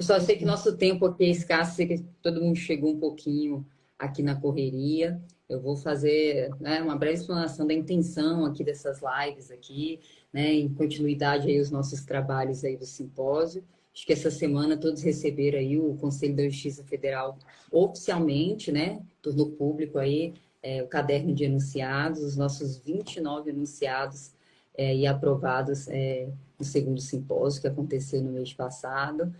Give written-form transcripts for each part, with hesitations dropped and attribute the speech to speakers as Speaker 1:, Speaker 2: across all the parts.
Speaker 1: Pessoal, eu sei que nosso tempo aqui é escasso, sei que todo mundo chegou um pouquinho aqui na correria. Eu vou fazer, né, uma breve explanação da intenção aqui dessas lives aqui, né, em continuidade aí os nossos trabalhos aí do simpósio. Acho que essa semana todos receberam aí o Conselho da Justiça Federal oficialmente, né, tornou público aí o caderno de enunciados, os nossos 29 enunciados e aprovados no segundo simpósio que aconteceu no mês passado.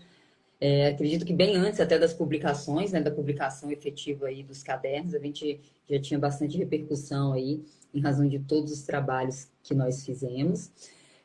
Speaker 1: Acredito que bem antes até das publicações, né, da publicação efetiva aí dos cadernos, a gente já tinha bastante repercussão aí, em razão de todos os trabalhos que nós fizemos.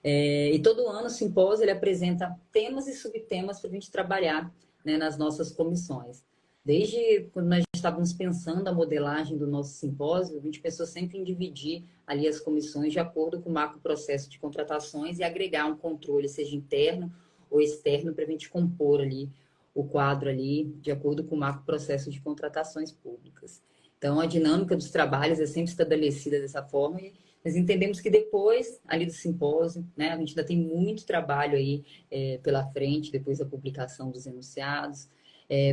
Speaker 1: E todo ano o simpósio ele apresenta temas e subtemas para a gente trabalhar, né, nas nossas comissões. Desde quando nós estávamos pensando a modelagem do nosso simpósio, a gente pensou sempre em dividir ali as comissões de acordo com o macro processo de contratações e agregar um controle, seja interno ou externo, para a gente compor ali o quadro ali de acordo com o macro processo de contratações públicas. Então, a dinâmica dos trabalhos é sempre estabelecida dessa forma e nós entendemos que depois, ali do simpósio, né, a gente ainda tem muito trabalho aí pela frente, depois da publicação dos enunciados.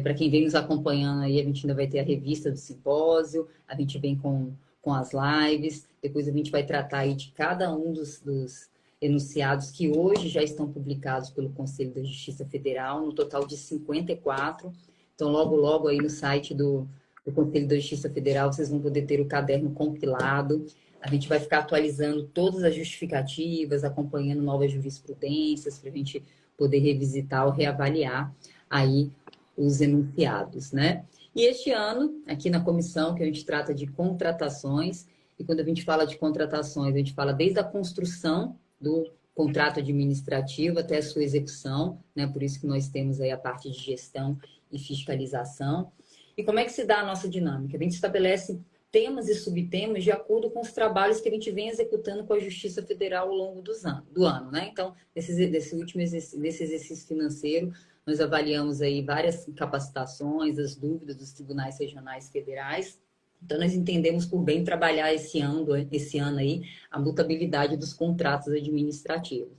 Speaker 1: Para quem vem nos acompanhando aí, a gente ainda vai ter a revista do simpósio, a gente vem com as lives, depois a gente vai tratar aí de cada um dos enunciados que hoje já estão publicados pelo Conselho da Justiça Federal, no total de 54. Então, logo aí no site do Conselho da Justiça Federal, vocês vão poder ter o caderno compilado. A gente vai ficar atualizando todas as justificativas, acompanhando novas jurisprudências, para a gente poder revisitar ou reavaliar aí os enunciados, né? E este ano, aqui na comissão, que a gente trata de contratações, e quando a gente fala de contratações, a gente fala desde a construção do contrato administrativo até a sua execução, né? Por isso que nós temos aí a parte de gestão e fiscalização. E como é que se dá a nossa dinâmica? A gente estabelece temas e subtemas de acordo com os trabalhos que a gente vem executando com a Justiça Federal ao longo do ano, né? Então, nesse último exercício financeiro, nós avaliamos aí várias capacitações, as dúvidas dos tribunais regionais federais. Então, nós entendemos por bem trabalhar esse ano aí a mutabilidade dos contratos administrativos.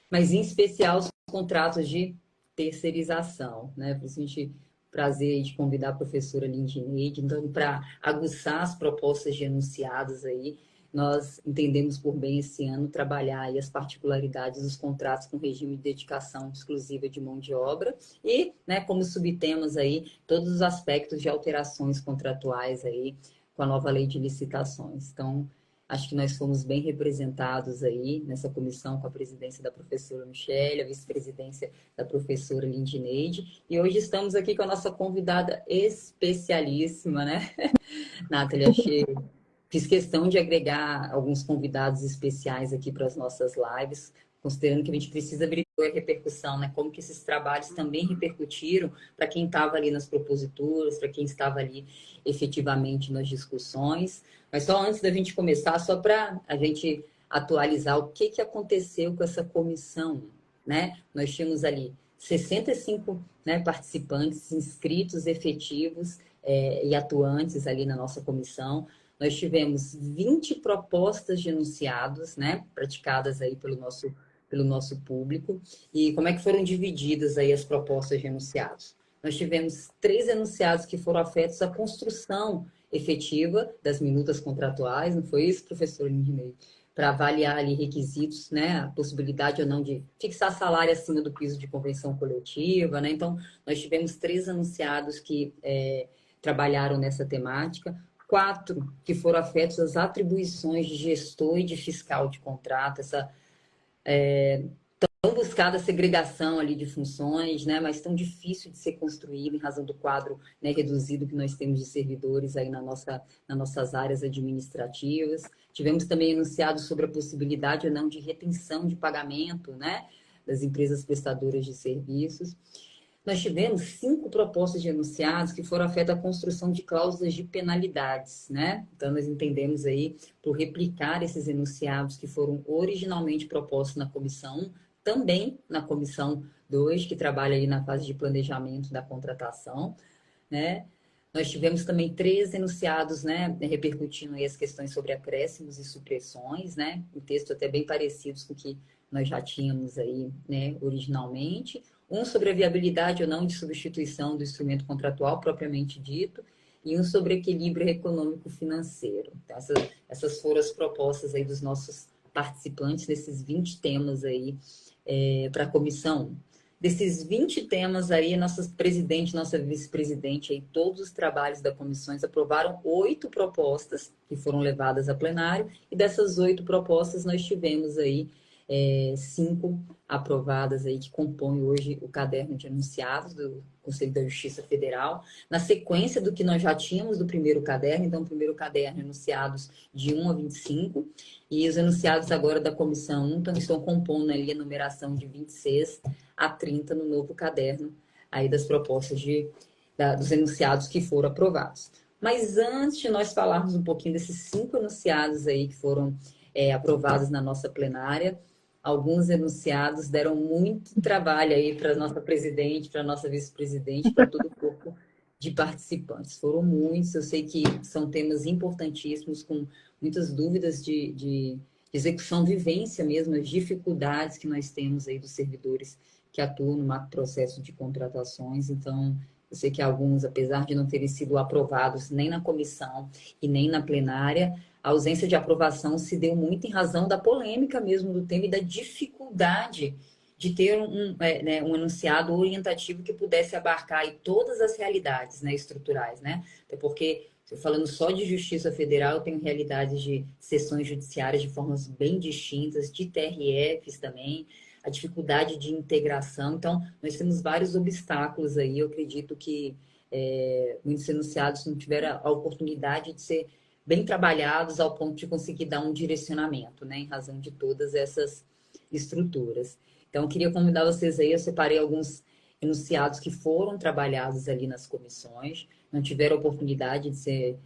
Speaker 1: Mas, em especial, os contratos de terceirização, né? Por isso, a gente prazer de convidar a professora Lindineide. Então, para aguçar as propostas de enunciados aí, nós entendemos por bem esse ano trabalhar aí as particularidades dos contratos com regime de dedicação exclusiva de mão de obra e, né, como subtemas aí, todos os aspectos de alterações contratuais aí com a nova lei de licitações. Então, acho que nós fomos bem representados aí nessa comissão com a presidência da professora Michele, a vice-presidência da professora Lindineide, e hoje estamos aqui com a nossa convidada especialíssima, né? Nathalie, fiz questão de agregar alguns convidados especiais aqui para as nossas lives, considerando que a gente precisa abrir a repercussão, né? Como que esses trabalhos também repercutiram para quem estava ali nas proposituras, para quem estava ali efetivamente nas discussões. Mas só antes da gente começar, só para a gente atualizar o que aconteceu com essa comissão, né? Nós tínhamos ali 65, né, participantes inscritos, efetivos e atuantes ali na nossa comissão. Nós tivemos 20 propostas de enunciados, né, praticadas aí pelo nosso público. E como é que foram divididas aí as propostas de enunciados? Nós tivemos 3 enunciados que foram afetos à construção efetiva das minutas contratuais, não foi isso, professor Lindney? Para avaliar ali requisitos, né, a possibilidade ou não de fixar salário acima do piso de convenção coletiva, né? Então, nós tivemos 3 enunciados que trabalharam nessa temática, 4 que foram afetos às atribuições de gestor e de fiscal de contrato, essa tão buscada segregação ali de funções, né, mas tão difícil de ser construída em razão do quadro, né, reduzido que nós temos de servidores aí nas nossas áreas administrativas. Tivemos também enunciados sobre a possibilidade ou não de retenção de pagamento, né, das empresas prestadoras de serviços. Nós tivemos 5 propostas de enunciados que foram afetas à construção de cláusulas de penalidades, né? Então, nós entendemos aí, por replicar esses enunciados que foram originalmente propostos na comissão 1, também na comissão 2, que trabalha aí na fase de planejamento da contratação, né? Nós tivemos também 3 enunciados, né, repercutindo aí as questões sobre acréscimos e supressões, né? Um texto até bem parecidos com o que nós já tínhamos aí, né, originalmente. Um sobre a viabilidade ou não de substituição do instrumento contratual propriamente dito, e um sobre equilíbrio econômico-financeiro. Então, essas foram as propostas aí dos nossos participantes nesses 20 temas aí para a comissão. Desses 20 temas aí, nossa presidente, nossa vice-presidente, aí, todos os trabalhos da comissões aprovaram 8 propostas que foram levadas a plenário, e dessas 8 propostas nós tivemos aí 5 aprovadas aí, que compõem hoje o caderno de enunciados do Conselho da Justiça Federal, na sequência do que nós já tínhamos do primeiro caderno. Então, o primeiro caderno, enunciados de 1 a 25, e os enunciados agora da comissão 1 então, estão compondo ali a numeração de 26 a 30 no novo caderno aí das propostas dos enunciados que foram aprovados. Mas antes de nós falarmos um pouquinho desses 5 enunciados aí que foram aprovados na nossa plenária, alguns enunciados deram muito trabalho aí para a nossa presidente, para a nossa vice-presidente, para todo o corpo de participantes. Foram muitos, eu sei que são temas importantíssimos, com muitas dúvidas de execução, vivência mesmo, as dificuldades que nós temos aí dos servidores que atuam no processo de contratações. Então, eu sei que alguns, apesar de não terem sido aprovados nem na comissão e nem na plenária, a ausência de aprovação se deu muito em razão da polêmica mesmo do tema e da dificuldade de ter um enunciado orientativo que pudesse abarcar aí todas as realidades, né, estruturais, né? Até porque, falando só de Justiça Federal, eu tenho realidades de sessões judiciárias de formas bem distintas, de TRFs também, a dificuldade de integração. Então, nós temos vários obstáculos aí. Eu acredito que muitos enunciados não tiveram a oportunidade de ser bem trabalhados ao ponto de conseguir dar um direcionamento, né, em razão de todas essas estruturas. Então, eu queria convidar vocês aí, eu separei alguns enunciados que foram trabalhados ali nas comissões, não tiveram oportunidade de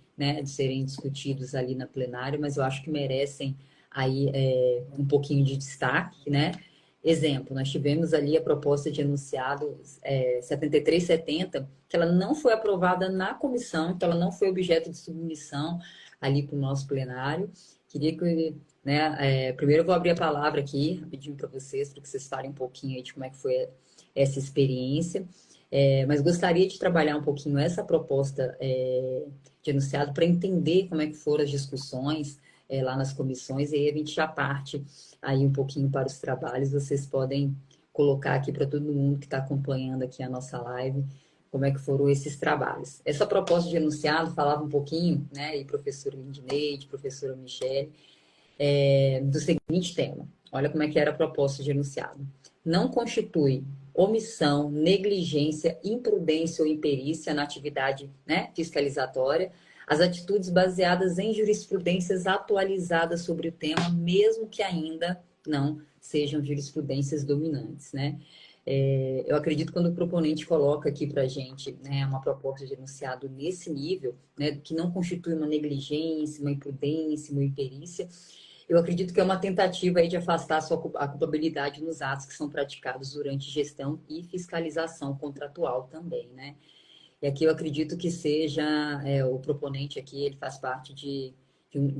Speaker 1: serem discutidos ali na plenária, mas eu acho que merecem aí um pouquinho de destaque, né? Exemplo, nós tivemos ali a proposta de enunciado 7370, que ela não foi aprovada na comissão, então ela não foi objeto de submissão ali para o nosso plenário. Queria que, primeiro eu vou abrir a palavra aqui, rapidinho para vocês falem um pouquinho aí de como é que foi essa experiência, mas gostaria de trabalhar um pouquinho essa proposta de enunciado para entender como é que foram as discussões lá nas comissões, e aí a gente já parte aí um pouquinho para os trabalhos. Vocês podem colocar aqui para todo mundo que está acompanhando aqui a nossa live, como é que foram esses trabalhos. Essa proposta de enunciado falava um pouquinho, né, e professora Lindineide, professora Michele, do seguinte tema. Olha como é que era a proposta de enunciado. Não constitui omissão, negligência, imprudência ou imperícia na atividade, né, fiscalizatória as atitudes baseadas em jurisprudências atualizadas sobre o tema, mesmo que ainda não sejam jurisprudências dominantes, né? Eu acredito quando o proponente coloca aqui para a gente, né, uma proposta de enunciado nesse nível, né, que não constitui uma negligência, uma imprudência, uma imperícia, eu acredito que é uma tentativa aí de afastar a culpabilidade nos atos que são praticados durante gestão e fiscalização contratual também, né? E aqui eu acredito que seja o proponente aqui, ele faz parte de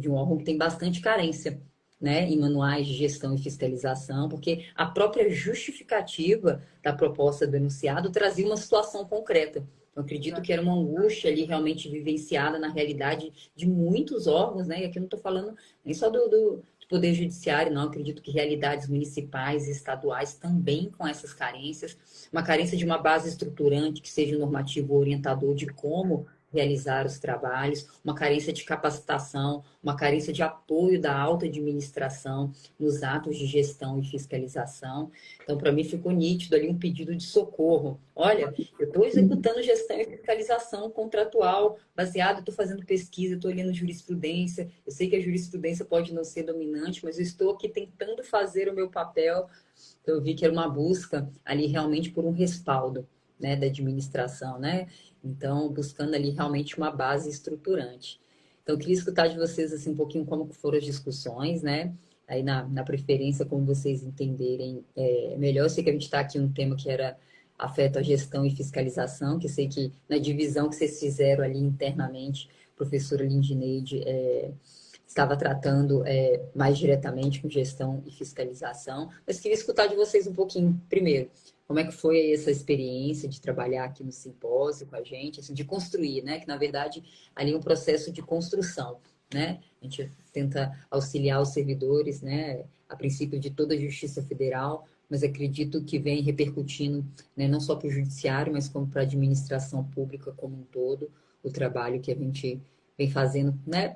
Speaker 1: um órgão que tem bastante carência, né, em manuais de gestão e fiscalização, porque a própria justificativa da proposta do enunciado trazia uma situação concreta. Eu acredito que era uma angústia ali realmente vivenciada na realidade de muitos órgãos, né? E aqui eu não estou falando nem só do Poder Judiciário, não. Eu acredito que realidades municipais e estaduais também com essas carências, uma carência de uma base estruturante que seja um normativo orientador de como realizar os trabalhos, uma carência de capacitação, uma carência de apoio da alta administração nos atos de gestão e fiscalização. Então, para mim, ficou nítido ali um pedido de socorro. Olha, eu estou executando gestão e fiscalização contratual, baseado, estou fazendo pesquisa, estou lendo jurisprudência, eu sei que a jurisprudência pode não ser dominante, mas eu estou aqui tentando fazer o meu papel. Então, eu vi que era uma busca ali realmente por um respaldo, né, da administração, né? Então, buscando ali realmente uma base estruturante. Então, eu queria escutar de vocês assim, um pouquinho como foram as discussões, né? Aí na preferência, como vocês entenderem melhor. Eu sei que a gente está aqui um tema que afeta a gestão e fiscalização, que eu sei que na divisão que vocês fizeram ali internamente, professora Lindineide, estava tratando mais diretamente com gestão e fiscalização, mas queria escutar de vocês um pouquinho primeiro. Como é que foi essa experiência de trabalhar aqui no simpósio com a gente, assim, de construir, né? Que na verdade ali é um processo de construção, né? A gente tenta auxiliar os servidores, né? A princípio de toda a Justiça Federal, mas acredito que vem repercutindo, né? Não só para o judiciário, mas como para a administração pública como um todo, o trabalho que a gente vem fazendo, né?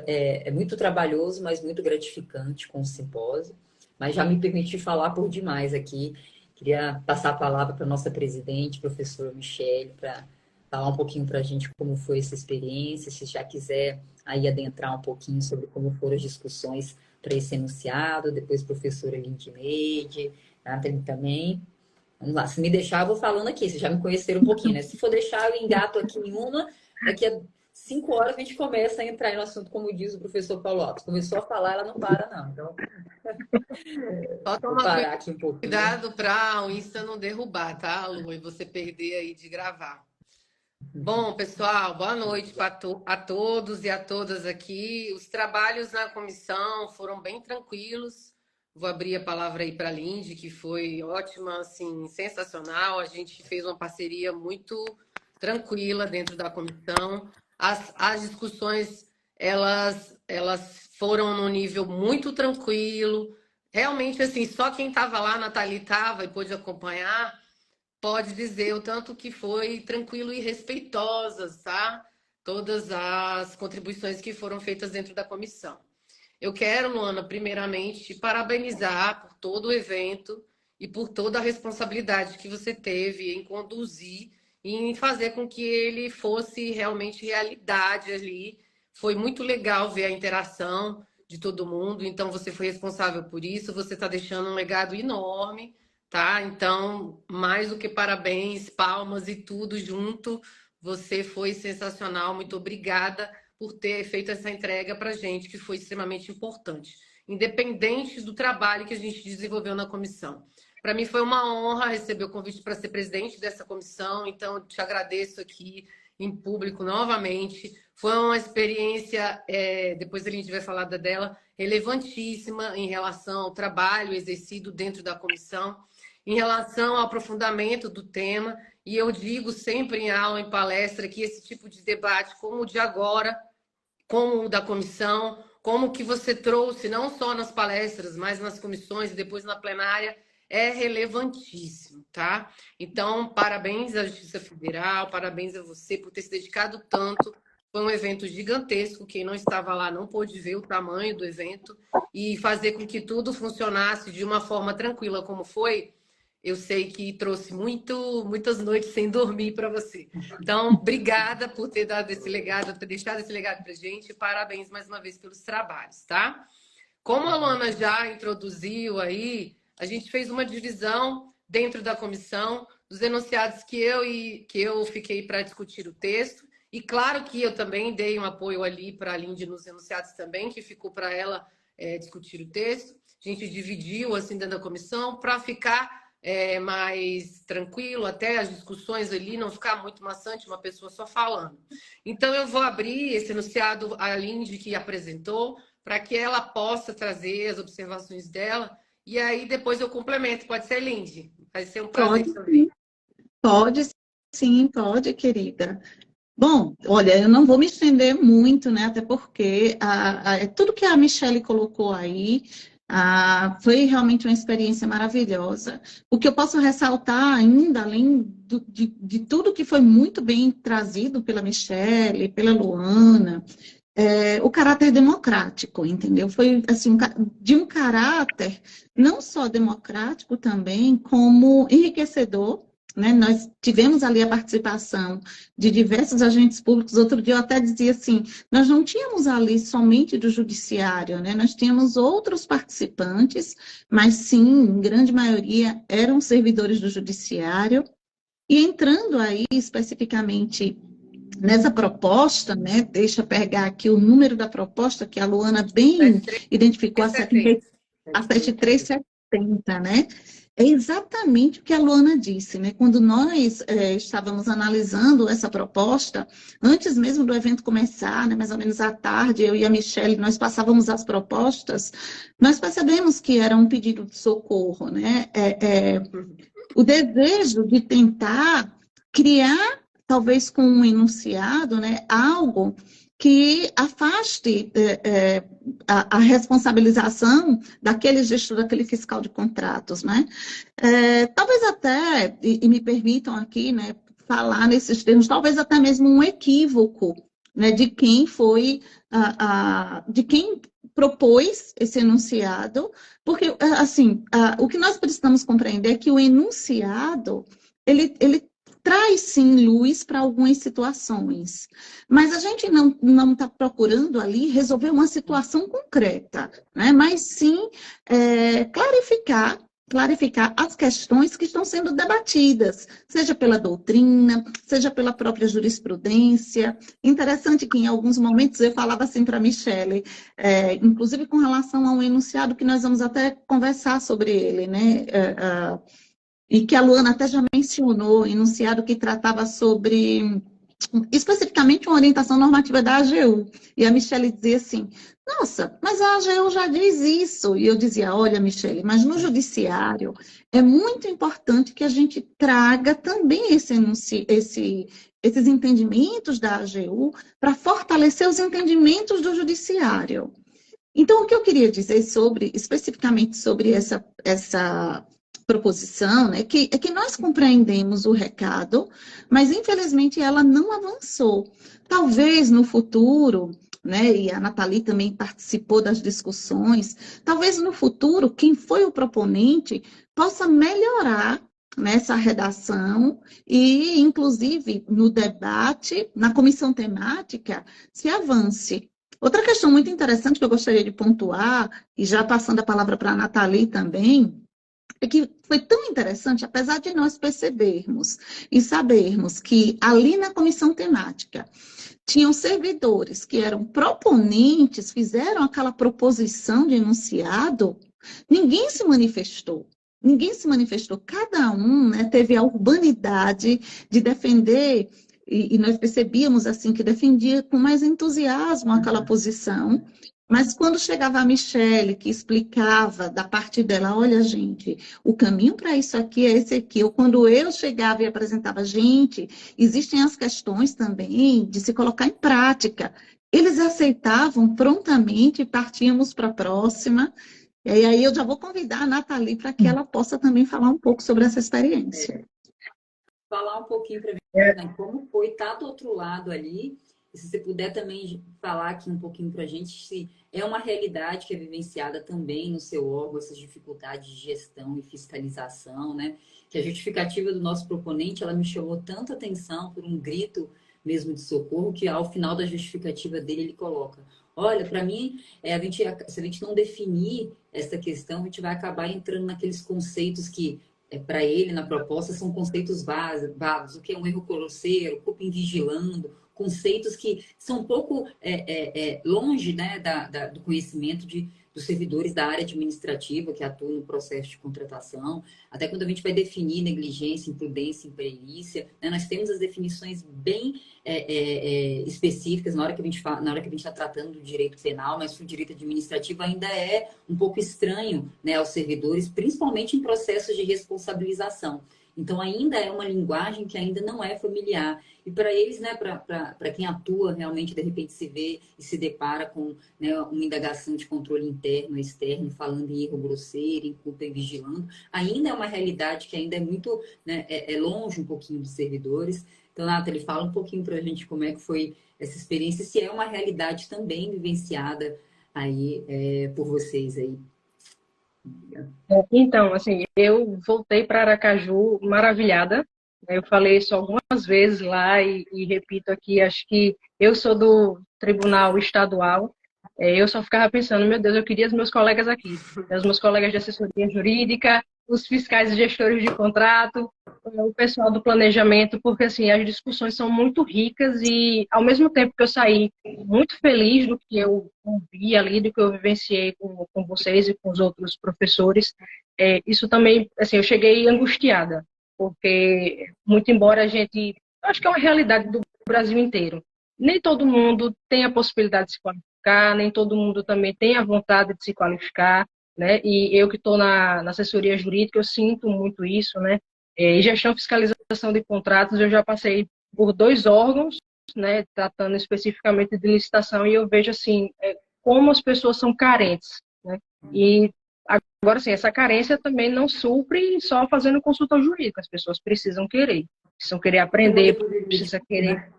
Speaker 1: É muito trabalhoso, mas muito gratificante com o simpósio. Mas já me permiti falar por demais aqui. Queria passar a palavra para a nossa presidente, professora Michele, para falar um pouquinho para a gente como foi essa experiência, se já quiser aí adentrar um pouquinho sobre como foram as discussões para esse enunciado, depois professora Lindneide, Nathalie também. Vamos lá, se me deixar, eu vou falando aqui, vocês já me conheceram um pouquinho, né? Se for deixar, eu engato aqui em uma, daqui a 5 horas a gente começa a entrar no assunto, como diz o professor Paulo Alves. Começou a falar, ela não para, não. Então,
Speaker 2: Só
Speaker 1: vou
Speaker 2: tomar
Speaker 1: parar aqui um pouquinho.
Speaker 2: cuidado para o Insta não derrubar, tá, Lu? E você perder aí de gravar. Bom, pessoal, boa noite a todos e a todas aqui. Os trabalhos na comissão foram bem tranquilos. Vou abrir a palavra aí para a Lindy, que foi ótima, assim, sensacional. A gente fez uma parceria muito tranquila dentro da comissão. As discussões, elas foram num nível muito tranquilo. Realmente, assim, só quem estava lá, a Nathalie estava e pôde acompanhar, pode dizer o tanto que foi tranquilo e respeitosas, tá? Todas as contribuições que foram feitas dentro da comissão. Eu quero, Luana, primeiramente, te parabenizar por todo o evento e por toda a responsabilidade que você teve em conduzir e em fazer com que ele fosse realmente realidade ali. Foi muito legal ver a interação de todo mundo, então você foi responsável por isso, você está deixando um legado enorme, tá? Então, mais do que parabéns, palmas e tudo junto, você foi sensacional, muito obrigada por ter feito essa entrega para a gente, que foi extremamente importante, independente do trabalho que a gente desenvolveu na comissão. Para mim foi uma honra receber o convite para ser presidente dessa comissão, então eu te agradeço aqui em público novamente. Foi uma experiência, depois a gente vai falar dela, relevantíssima em relação ao trabalho exercido dentro da comissão, em relação ao aprofundamento do tema. E eu digo sempre em aula, em palestra, que esse tipo de debate, como o de agora, como o da comissão, como que você trouxe, não só nas palestras, mas nas comissões e depois na plenária, é relevantíssimo, tá? Então, parabéns à Justiça Federal, parabéns a você por ter se dedicado tanto. Foi um evento gigantesco, quem não estava lá não pôde ver o tamanho do evento e fazer com que tudo funcionasse de uma forma tranquila como foi. Eu sei que trouxe muitas noites sem dormir para você. Então, obrigada por ter dado esse legado, ter deixado esse legado para a gente. Parabéns mais uma vez pelos trabalhos, tá? Como a Luana já introduziu aí, a gente fez uma divisão dentro da comissão dos enunciados que eu fiquei para discutir o texto. E claro que eu também dei um apoio ali para a Lindy nos enunciados também, que ficou para ela discutir o texto. A gente dividiu assim dentro da comissão para ficar mais tranquilo, até as discussões ali não ficar muito maçante, uma pessoa só falando. Então, eu vou abrir esse enunciado, a Lindy que apresentou, para que ela possa trazer as observações dela, e aí depois eu complemento. Pode ser, Lindy? Vai ser um prazer te ouvir.
Speaker 3: Pode sim, pode, querida. Bom, olha, eu não vou me estender muito, né? Até porque tudo que a Michele colocou aí foi realmente uma experiência maravilhosa. O que eu posso ressaltar ainda, além de tudo que foi muito bem trazido pela Michele, pela Luana, o caráter democrático, entendeu? Foi assim, de um caráter não só democrático também, como enriquecedor, né? Nós tivemos ali a participação de diversos agentes públicos. Outro dia eu até dizia assim, nós não tínhamos ali somente do judiciário, né? Nós tínhamos outros participantes, mas sim, em grande maioria, eram servidores do judiciário. E entrando aí especificamente nessa proposta, né? Deixa eu pegar aqui o número da proposta, que a Luana bem identificou, a 7370, né? é exatamente o que a Luana disse, né? Quando nós estávamos analisando essa proposta, antes mesmo do evento começar, né, mais ou menos à tarde, eu e a Michelle, nós passávamos as propostas, nós percebemos que era um pedido de socorro, né? O desejo de tentar criar, talvez com um enunciado, né, algo que afaste a responsabilização daquele gestor, daquele fiscal de contratos, né? Talvez até, e me permitam aqui, né, falar nesses termos, talvez até mesmo um equívoco, né, de quem foi, de quem propôs esse enunciado, porque, assim, o que nós precisamos compreender é que o enunciado, ele traz, sim, luz para algumas situações, mas a gente não está procurando ali resolver uma situação concreta, né? Mas sim clarificar as questões que estão sendo debatidas, seja pela doutrina, seja pela própria jurisprudência. Interessante que em alguns momentos eu falava assim para a Michelle, inclusive com relação a um enunciado que nós vamos até conversar sobre ele, né? E que a Luana até já mencionou, enunciado que tratava sobre, especificamente, uma orientação normativa da AGU. E a Michelle dizia assim, nossa, mas a AGU já diz isso. E eu dizia, olha, Michelle, mas no judiciário é muito importante que a gente traga também esses entendimentos da AGU para fortalecer os entendimentos do judiciário. Então, o que eu queria dizer especificamente sobre essa proposição, né, é que nós compreendemos o recado, mas infelizmente ela não avançou. Talvez no futuro, né, e a Nathalie também participou das discussões, talvez no futuro quem foi o proponente possa melhorar nessa redação e, inclusive, no debate, na comissão temática, se avance. Outra questão muito interessante que eu gostaria de pontuar, e já passando a palavra para a Nathalie também, é que foi tão interessante, apesar de nós percebermos e sabermos que ali na comissão temática tinham servidores que eram proponentes, fizeram aquela proposição de enunciado, ninguém se manifestou. Ninguém se manifestou, cada um, né, teve a urbanidade de defender, e nós percebíamos assim que defendia com mais entusiasmo aquela posição. Mas quando chegava a Michelle, que explicava da parte dela, olha, gente, o caminho para isso aqui é esse aqui. Ou quando eu chegava e apresentava, gente, existem as questões também de se colocar em prática. Eles aceitavam prontamente e partíamos para a próxima. E aí eu já vou convidar a Nathalie para que ela possa também falar um pouco sobre essa experiência.
Speaker 1: Falar um pouquinho para mim, né, como foi estar do outro lado ali. E se você puder também falar aqui um pouquinho para a gente se é uma realidade que é vivenciada também no seu órgão, essas dificuldades de gestão e fiscalização, né? Que a justificativa do nosso proponente, ela me chamou tanta atenção por um grito mesmo de socorro, que ao final da justificativa dele ele coloca, olha, para mim, se a gente não definir essa questão, a gente vai acabar entrando naqueles conceitos que para ele, na proposta, são conceitos vagos, o que é um erro grosseiro, culpa invigilando, conceitos que são um pouco longe, né, do conhecimento dos servidores da área administrativa que atuam no processo de contratação. Até quando a gente vai definir negligência, imprudência, imperícia, né, nós temos as definições bem específicas na hora que a gente está tratando do direito penal, mas o direito administrativo ainda é um pouco estranho, né, aos servidores, principalmente em processos de responsabilização. Então, ainda é uma linguagem que ainda não é familiar. E para eles, né, para quem atua realmente, de repente se vê e se depara com, né, uma indagação de controle interno e externo, falando em erro grosseiro, em culpa e vigilando, ainda é uma realidade que ainda é muito, né, longe um pouquinho dos servidores. Então, Nathalie, fala um pouquinho para a gente como é que foi essa experiência, se é uma realidade também vivenciada aí por vocês aí.
Speaker 4: Então, assim, eu voltei para Aracaju maravilhada. Eu falei isso algumas vezes lá e repito aqui, acho que eu sou do Tribunal Estadual. Eu só ficava pensando, meu Deus, eu queria os meus colegas aqui, os meus colegas de assessoria jurídica, os fiscais e gestores de contrato, o pessoal do planejamento, porque assim, as discussões são muito ricas e ao mesmo tempo que eu saí muito feliz do que eu ouvi ali, do que eu vivenciei com vocês e com os outros professores, isso também, assim, eu cheguei angustiada, porque muito embora a gente, acho que é uma realidade do Brasil inteiro, nem todo mundo tem a possibilidade de se qualificar, nem todo mundo também tem a vontade de se qualificar, né? E eu que estou na assessoria jurídica, eu sinto muito isso, né? E gestão e fiscalização de contratos, eu já passei por 2 órgãos, né? Tratando especificamente de licitação, e eu vejo, assim, como as pessoas são carentes, né? E agora, assim, essa carência também não supre só fazendo consulta jurídica, as pessoas precisam querer aprender, precisam querer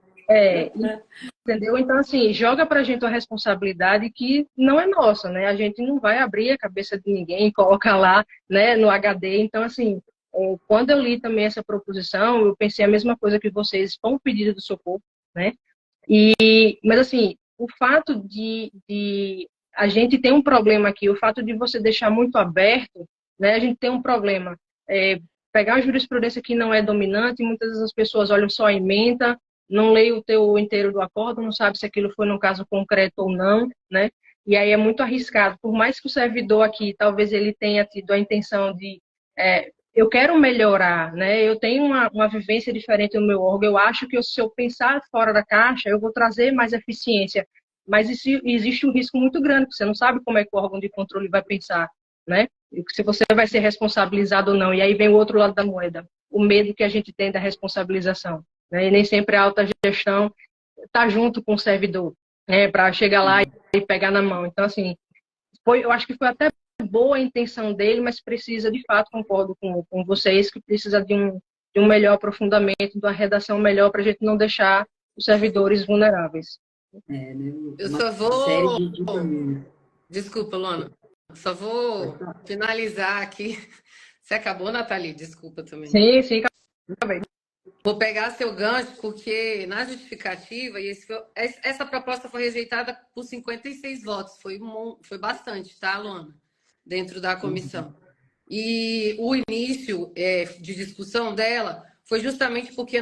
Speaker 4: entendeu? Então, assim, joga pra gente uma responsabilidade que não é nossa, né? A gente não vai abrir a cabeça de ninguém, colocar lá, né, no HD. Então, assim, quando eu li também essa proposição, eu pensei a mesma coisa que vocês, com o pedido do socorro, né? Mas, assim, o fato de a gente ter um problema aqui, o fato de você deixar muito aberto, né? A gente tem um problema. Pegar uma jurisprudência que não é dominante, muitas vezes as pessoas olham só a ementa, não leio o teu inteiro do acordo, não sabe se aquilo foi num caso concreto ou não, né? E aí é muito arriscado. Por mais que o servidor aqui, talvez ele tenha tido a intenção de eu quero melhorar, né? Eu tenho uma vivência diferente no meu órgão, eu acho que se eu pensar fora da caixa, eu vou trazer mais eficiência. Mas existe um risco muito grande, porque você não sabe como é que o órgão de controle vai pensar, né? Se você vai ser responsabilizado ou não. E aí vem o outro lado da moeda, o medo que a gente tem da responsabilização. Né? E nem sempre a alta gestão está junto com o servidor, né? Para chegar lá e pegar na mão. Então, assim, eu acho que foi até boa a intenção dele, mas precisa, de fato, concordo com vocês, que precisa de um melhor aprofundamento, de uma redação melhor, para a gente não deixar os servidores vulneráveis.
Speaker 1: Né?
Speaker 2: Eu
Speaker 1: Uma
Speaker 2: só
Speaker 1: série
Speaker 2: vou...
Speaker 1: de caminhos.
Speaker 2: Desculpa, Luana. Só vou finalizar aqui. Você acabou, Nathalie? Desculpa também.
Speaker 4: Sim, acabei.
Speaker 2: Vou pegar seu gancho, porque na justificativa, essa proposta foi rejeitada por 56 votos. Foi bastante, tá, Luana? Dentro da comissão. E o início de discussão dela foi justamente porque,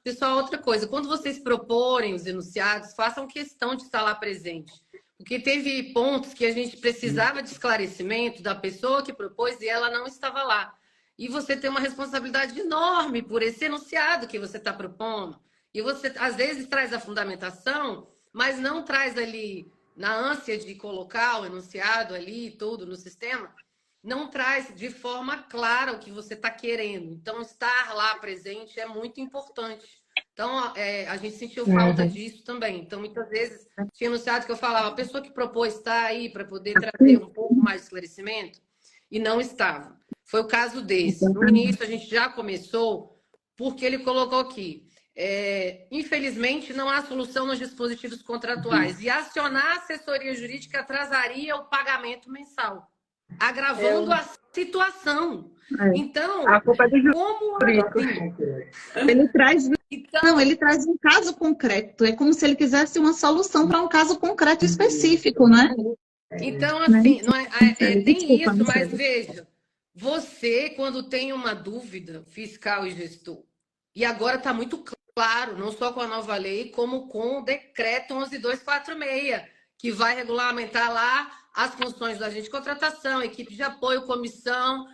Speaker 2: pessoal, outra coisa, quando vocês proporem os enunciados, façam questão de estar lá presente. Porque teve pontos que a gente precisava de esclarecimento da pessoa que propôs e ela não estava lá. E você tem uma responsabilidade enorme por esse enunciado que você está propondo. E você, às vezes, traz a fundamentação, mas não traz ali, na ânsia de colocar o enunciado ali, tudo no sistema, não traz de forma clara o que você está querendo. Então, estar lá presente é muito importante. Então, a gente sentiu falta disso também. Então, muitas vezes, tinha enunciado que eu falava, a pessoa que propôs está aí para poder trazer um pouco mais de esclarecimento, e não estava. Foi o caso desse. No início, a gente já começou, porque ele colocou aqui, infelizmente, não há solução nos dispositivos contratuais, e acionar a assessoria jurídica atrasaria o pagamento mensal, agravando a situação. Então,
Speaker 4: a culpa é do
Speaker 2: como
Speaker 3: ele traz ele traz um caso concreto. É como se ele quisesse uma solução para um caso concreto específico, né?
Speaker 2: Então, assim, tem isso, mas veja, você, quando tem uma dúvida fiscal e gestor, e agora está muito claro, não só com a nova lei, como com o decreto 11.246, que vai regulamentar lá as funções do agente de contratação, equipe de apoio, comissão,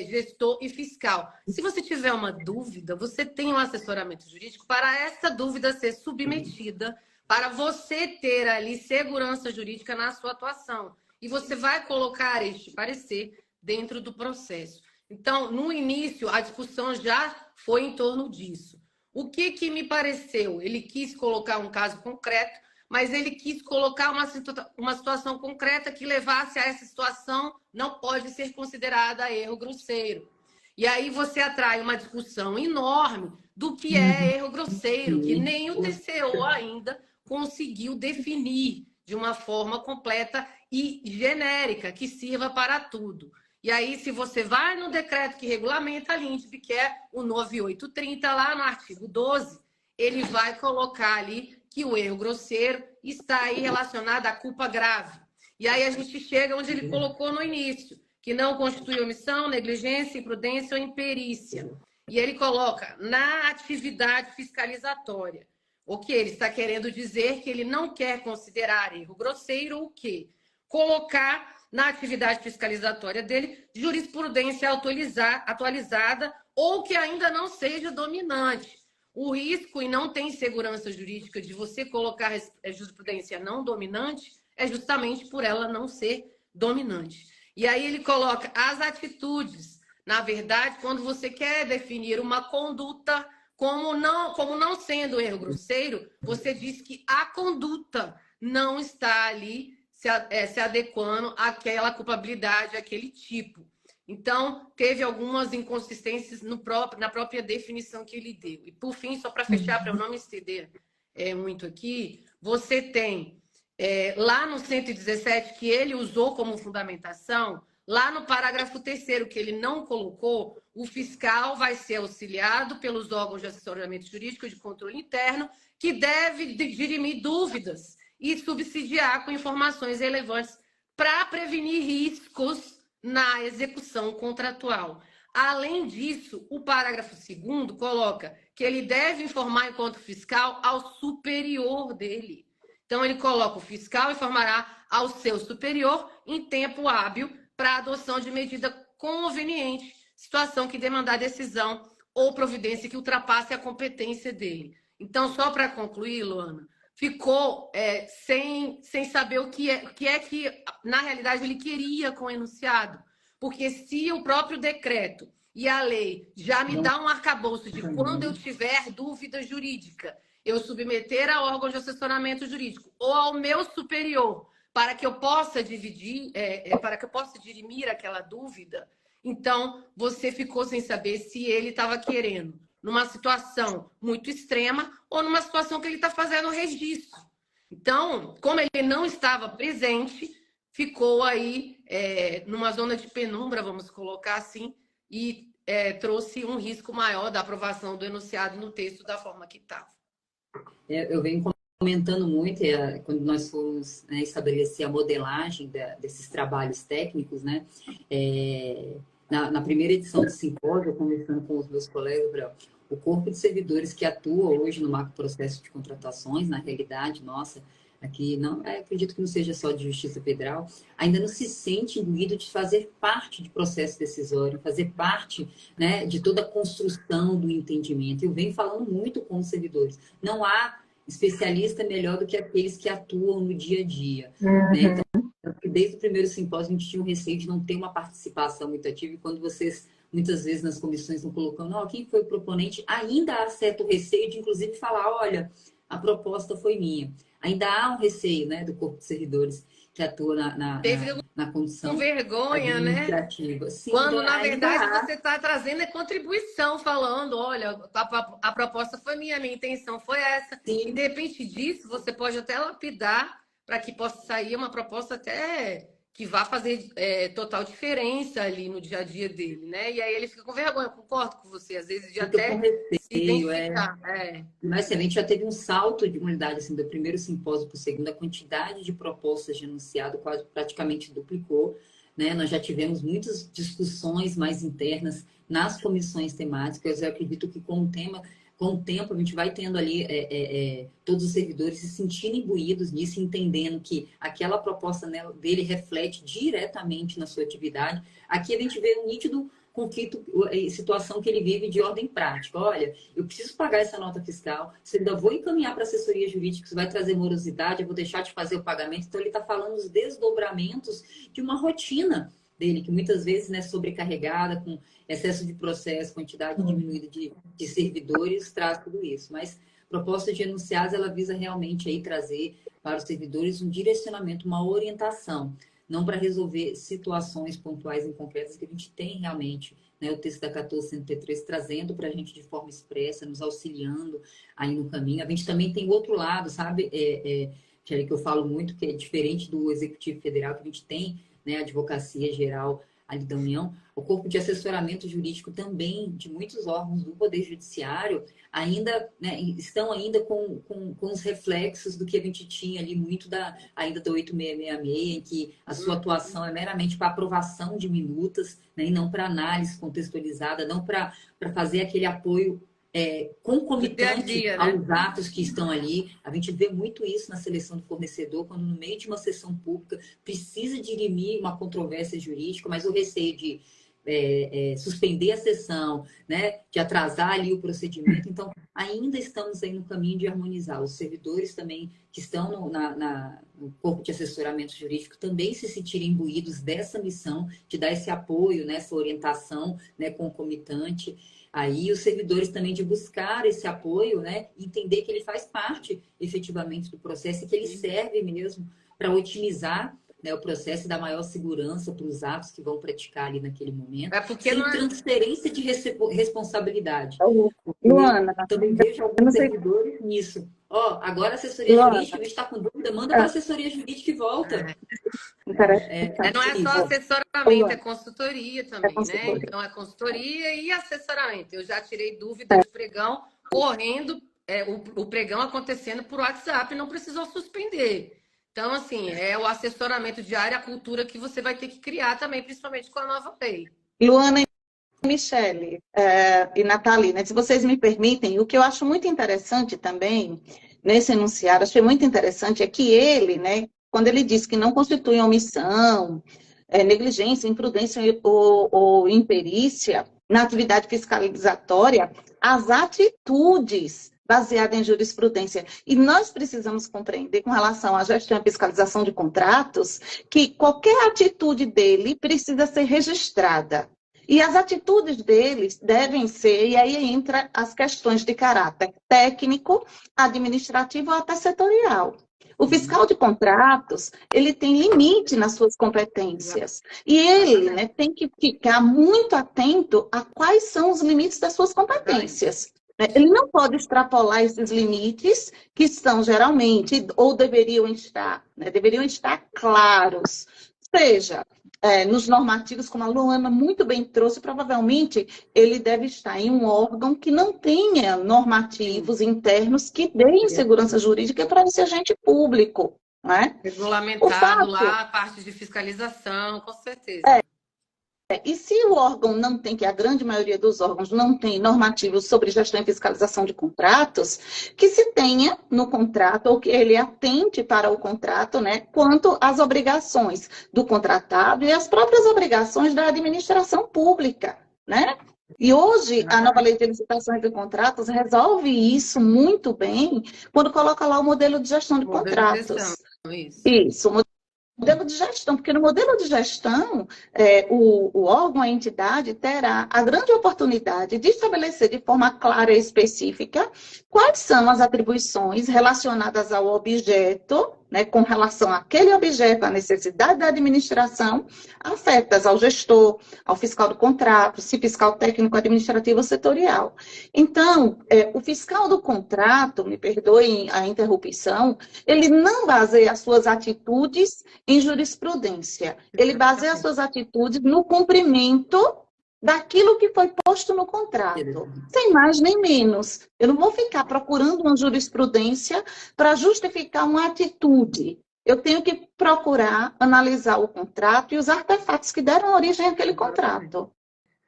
Speaker 2: gestor e fiscal. Se você tiver uma dúvida, você tem um assessoramento jurídico para essa dúvida ser submetida, para você ter ali segurança jurídica na sua atuação. E você vai colocar este parecer dentro do processo. Então, no início, a discussão já foi em torno disso. O que me pareceu? Ele quis colocar um caso concreto, mas ele quis colocar uma situação concreta que levasse a essa situação não pode ser considerada erro grosseiro. E aí você atrai uma discussão enorme do que é erro grosseiro, que nem o TCU ainda conseguiu definir de uma forma completa e genérica, que sirva para tudo. E aí, se você vai no decreto que regulamenta a LINDB, que é o 9830, lá no artigo 12, ele vai colocar ali que o erro grosseiro está aí relacionado à culpa grave. E aí a gente chega onde ele colocou no início, que não constitui omissão, negligência, imprudência ou imperícia. E ele coloca na atividade fiscalizatória. O que ele está querendo dizer que ele não quer considerar erro grosseiro o quê? Colocar na atividade fiscalizatória dele jurisprudência atualizada ou que ainda não seja dominante. O risco e não tem segurança jurídica de você colocar jurisprudência não dominante é justamente por ela não ser dominante. E aí ele coloca as atitudes. Na verdade, quando você quer definir uma conduta como não sendo erro grosseiro, você diz que a conduta não está ali se adequando àquela culpabilidade, àquele tipo. Então, teve algumas inconsistências na própria definição que ele deu. E, por fim, só para fechar, para eu não me estender muito aqui, você tem lá no 117, que ele usou como fundamentação, lá no parágrafo 3º, que ele não colocou, o fiscal vai ser auxiliado pelos órgãos de assessoramento jurídico de controle interno, que deve dirimir dúvidas e subsidiar com informações relevantes para prevenir riscos na execução contratual. Além disso, o parágrafo 2º coloca que ele deve informar enquanto fiscal ao superior dele. Então, ele coloca o fiscal informará ao seu superior em tempo hábil para a adoção de medida conveniente, situação que demandar decisão ou providência que ultrapasse a competência dele. Então, só para concluir, Luana, ficou sem saber o que é que, na realidade, ele queria com o enunciado. Porque se o próprio decreto e a lei já me dá um arcabouço de quando eu tiver dúvida jurídica, eu submeter a órgão de assessoramento jurídico ou ao meu superior para que eu possa dirimir aquela dúvida, então você ficou sem saber se ele estava querendo numa situação muito extrema ou numa situação que ele está fazendo registro. Então, como ele não estava presente, ficou aí numa zona de penumbra, vamos colocar assim, e trouxe um risco maior da aprovação do enunciado no texto da forma que estava.
Speaker 1: Eu venho comentando muito, quando nós fomos estabelecer a modelagem desses trabalhos técnicos, né? Na primeira edição do simpósio, conversando com os meus colegas, o corpo de servidores que atua hoje no macro processo de contratações, na realidade, nossa, aqui não, acredito que não seja só de Justiça Federal, ainda não se sente imbuído de fazer parte de processo decisório, fazer parte, né, de toda a construção do entendimento. Eu venho falando muito com os servidores. Não há especialista melhor do que aqueles que atuam no dia a dia. Né? Então, desde o primeiro simpósio, a gente tinha um receio de não ter uma participação muito ativa, e quando vocês, muitas vezes, nas comissões estão colocando, quem foi o proponente, ainda há certo receio de, inclusive, falar, olha, a proposta foi minha. Ainda há um receio, né, do corpo de servidores que atua na condição
Speaker 2: com vergonha,
Speaker 1: administrativa.
Speaker 2: Né?
Speaker 1: Sim,
Speaker 2: quando, na verdade, você está trazendo contribuição, falando, olha, a proposta foi minha intenção foi essa. Sim. E, de repente disso, você pode até lapidar para que possa sair uma proposta até que vá fazer total diferença ali no dia a dia dele, né? E aí ele fica com vergonha, eu concordo com você, às vezes de até se identificar.
Speaker 1: Mas assim, a gente já teve um salto de unidade, assim, do primeiro simpósio para o segundo, a quantidade de propostas de enunciado quase praticamente duplicou, né? Nós já tivemos muitas discussões mais internas nas comissões temáticas. Eu acredito que com o tempo a gente vai tendo ali todos os servidores se sentindo imbuídos nisso, entendendo que aquela proposta dele reflete diretamente na sua atividade. Aqui a gente vê um nítido conflito, situação que ele vive de ordem prática. Olha, eu preciso pagar essa nota fiscal, se eu ainda vou encaminhar para a assessoria jurídica, isso vai trazer morosidade, eu vou deixar de fazer o pagamento. Então ele está falando dos desdobramentos de uma rotina dele, que muitas vezes, né, sobrecarregada, com excesso de processo, quantidade diminuída de servidores, traz tudo isso. Mas a proposta de enunciados, ela visa realmente aí trazer para os servidores um direcionamento, uma orientação, não para resolver situações pontuais e concretas que a gente tem realmente, né, o texto da 1403 trazendo para a gente de forma expressa, nos auxiliando aí no caminho. A gente também tem o outro lado, sabe, que eu falo muito, que é diferente do Executivo Federal, que a gente tem, né, a Advocacia Geral ali da União, o corpo de assessoramento jurídico também, de muitos órgãos do Poder Judiciário, ainda, né, estão ainda com os reflexos do que a gente tinha ali muito ainda da 8666, em que a sua atuação é meramente para aprovação de minutas, né, e não para análise contextualizada, não para fazer aquele apoio concomitante
Speaker 2: dia a dia, né?
Speaker 1: aos atos que estão ali. A gente vê muito isso na seleção do fornecedor, quando no meio de uma sessão pública precisa dirimir uma controvérsia jurídica, mas o receio de suspender a sessão, né, de atrasar ali o procedimento. Então, ainda estamos aí no caminho de harmonizar. Os servidores também que estão no corpo de assessoramento jurídico também se sentirem imbuídos dessa missão de dar esse apoio, né, essa orientação, né, concomitante. Aí os servidores também de buscar esse apoio, né, entender que ele faz parte efetivamente do processo e que ele serve mesmo para otimizar, né, o processo e dar maior segurança para os atos que vão praticar ali naquele momento, sem transferência de responsabilidade.
Speaker 3: Luana,
Speaker 1: também vejo alguns servidores nisso. Agora a assessoria jurídica está com dúvida, manda para a assessoria jurídica e volta.
Speaker 2: Não é só assessoramento, é consultoria também, né? Então é consultoria e assessoramento. Eu já tirei dúvida de pregão correndo, o pregão acontecendo por WhatsApp, não precisou suspender. Então, assim, é o assessoramento diário, a cultura que você vai ter que criar também, principalmente com a nova lei.
Speaker 3: Luana e Michele e Natalina, se vocês me permitem, o que eu acho muito interessante também nesse enunciado, achei muito interessante, é que ele, né, quando ele diz que não constitui omissão, negligência, imprudência ou imperícia na atividade fiscalizatória, as atitudes baseadas em jurisprudência. E nós precisamos compreender, com relação à gestão e fiscalização de contratos, que qualquer atitude dele precisa ser registrada. E as atitudes deles devem ser, e aí entra as questões de caráter técnico, administrativo ou até setorial. O fiscal de contratos, ele tem limite nas suas competências. E ele, né, tem que ficar muito atento a quais são os limites das suas competências. Ele não pode extrapolar esses limites, que estão geralmente, ou deveriam estar claros. Seja, nos normativos, como a Luana muito bem trouxe, provavelmente ele deve estar em um órgão que não tenha normativos internos que deem segurança jurídica para esse agente público. Né?
Speaker 2: Regulamentado lá, a parte de fiscalização, com certeza.
Speaker 3: E se o órgão não tem, que a grande maioria dos órgãos não tem normativos sobre gestão e fiscalização de contratos, que se tenha no contrato, ou que ele atente para o contrato, né, quanto às obrigações do contratado e as próprias obrigações da administração pública, né? E hoje, a nova lei de licitações de contratos resolve isso muito bem quando coloca lá o modelo de gestão de contratos. Isso, modelo de gestão, porque no modelo de gestão, o órgão, a entidade, terá a grande oportunidade de estabelecer de forma clara e específica quais são as atribuições relacionadas ao objeto, né, com relação àquele objeto, à necessidade da administração, afetas ao gestor, ao fiscal do contrato, se fiscal técnico, administrativo ou setorial. Então, o fiscal do contrato, me perdoem a interrupção, ele não baseia as suas atitudes em jurisprudência. Ele baseia as suas atitudes no cumprimento daquilo que foi posto no contrato, sem mais nem menos. Eu não vou ficar procurando uma jurisprudência para justificar uma atitude. Eu tenho que procurar analisar o contrato e os artefatos que deram origem àquele contrato.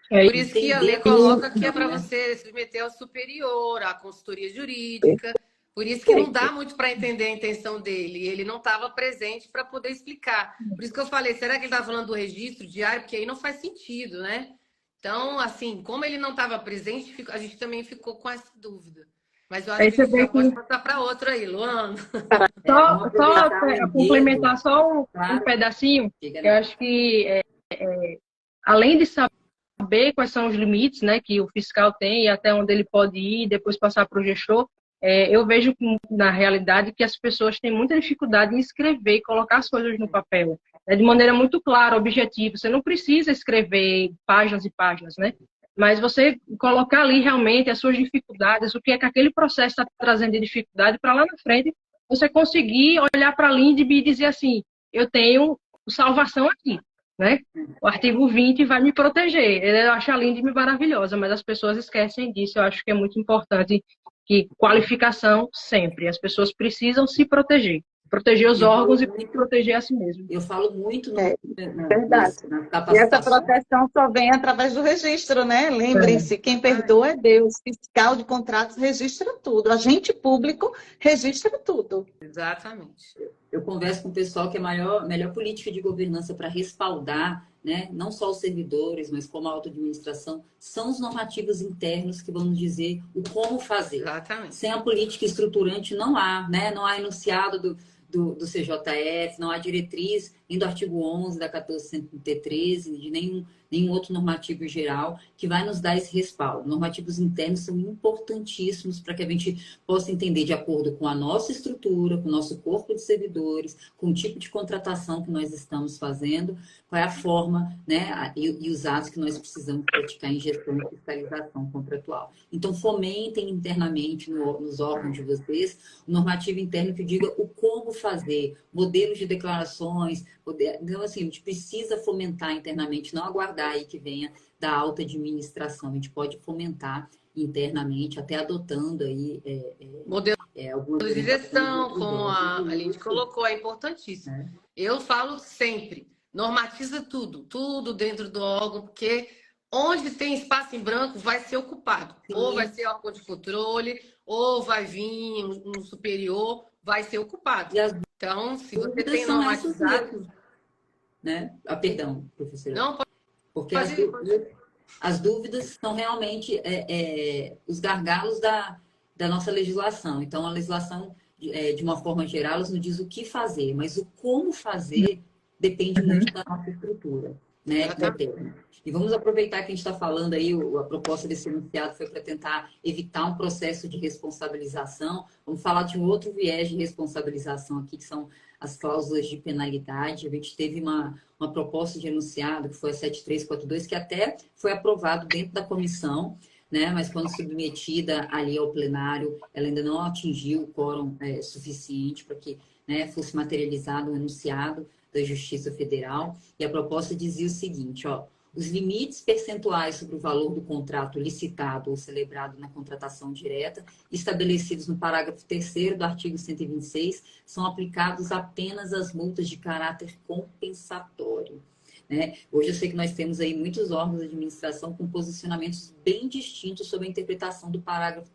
Speaker 2: Por isso que a lei coloca que é para você se submeter ao superior, à consultoria jurídica. Por isso que não dá muito para entender a intenção dele. Ele não estava presente para poder explicar. Por isso que eu falei, será que ele estava falando do registro diário? Porque aí não faz sentido, né? Então, assim, como ele não estava presente, a gente também ficou com essa dúvida. Mas eu acho que a gente já pode passar para outra aí, Luana.
Speaker 4: Só complementar só um pedacinho. Eu acho que, além de saber quais são os limites, né, que o fiscal tem e até onde ele pode ir e depois passar para o gestor, eu vejo na realidade que as pessoas têm muita dificuldade em escrever e colocar as coisas no papel, né, de maneira muito clara, objetiva. Você não precisa escrever páginas e páginas, né? Mas você colocar ali realmente as suas dificuldades, o que é que aquele processo está trazendo de dificuldade, para lá na frente você conseguir olhar para a LINDB e dizer assim, eu tenho salvação aqui, né? O artigo 20 vai me proteger. Eu acho a linda e maravilhosa, mas as pessoas esquecem disso. Eu acho que é muito importante que qualificação sempre. As pessoas precisam se proteger. Proteger os órgãos e proteger a si mesmo.
Speaker 1: Eu falo muito
Speaker 3: Verdade.
Speaker 1: na
Speaker 3: E
Speaker 1: capacitação.
Speaker 3: essa proteção só vem através do registro, né? Lembrem-se, quem perdoa é Deus. Fiscal de contratos registra tudo. Agente público registra tudo.
Speaker 2: Exatamente.
Speaker 1: Eu converso com o pessoal que a melhor política de governança para respaldar, né, não só os servidores, mas como a autoadministração, são os normativos internos que vão nos dizer o como fazer.
Speaker 2: Exatamente.
Speaker 1: Sem a política estruturante não há, né? Não há enunciado do CJF, não há diretriz nem do artigo 11 da 1413, de nenhum outro normativo geral que vai nos dar esse respaldo. Normativos internos são importantíssimos para que a gente possa entender de acordo com a nossa estrutura, com o nosso corpo de servidores, com o tipo de contratação que nós estamos fazendo, qual é a forma, né, e os atos que nós precisamos praticar em gestão e fiscalização contratual. Então, fomentem internamente nos órgãos de vocês o normativo interno que diga o como fazer, modelos de declarações. Então, assim, a gente precisa fomentar internamente, não aguardar aí que venha da alta administração. A gente pode fomentar internamente, até adotando aí
Speaker 2: Modelo
Speaker 1: algumas
Speaker 2: de gestão, como a Aline colocou, é importantíssimo. Eu falo sempre, normatiza tudo dentro do órgão, porque onde tem espaço em branco vai ser ocupado. Sim. Ou vai ser órgão de controle, ou vai vir um superior, vai ser ocupado. Então, se você tem normatizado...
Speaker 1: Né? Perdão, professora.
Speaker 2: Não,
Speaker 1: porque as dúvidas são realmente os gargalos da nossa legislação. Então, a legislação, de uma forma geral, nos diz o que fazer, mas o como fazer depende muito da nossa estrutura, né? Interna. E vamos aproveitar que a gente está falando aí, a proposta desse enunciado foi para tentar evitar um processo de responsabilização. Vamos falar de um outro viés de responsabilização aqui, que são as cláusulas de penalidade. A gente teve uma proposta de enunciado, que foi a 7342, que até foi aprovado dentro da comissão, né? Mas quando submetida ali ao plenário, ela ainda não atingiu o quórum suficiente para que, né, fosse materializado o enunciado da Justiça Federal. E a proposta dizia o seguinte, ó: os limites percentuais sobre o valor do contrato licitado ou celebrado na contratação direta, estabelecidos no parágrafo 3º do artigo 126, são aplicados apenas às multas de caráter compensatório. Né? Hoje eu sei que nós temos aí muitos órgãos de administração com posicionamentos bem distintos sobre a interpretação do parágrafo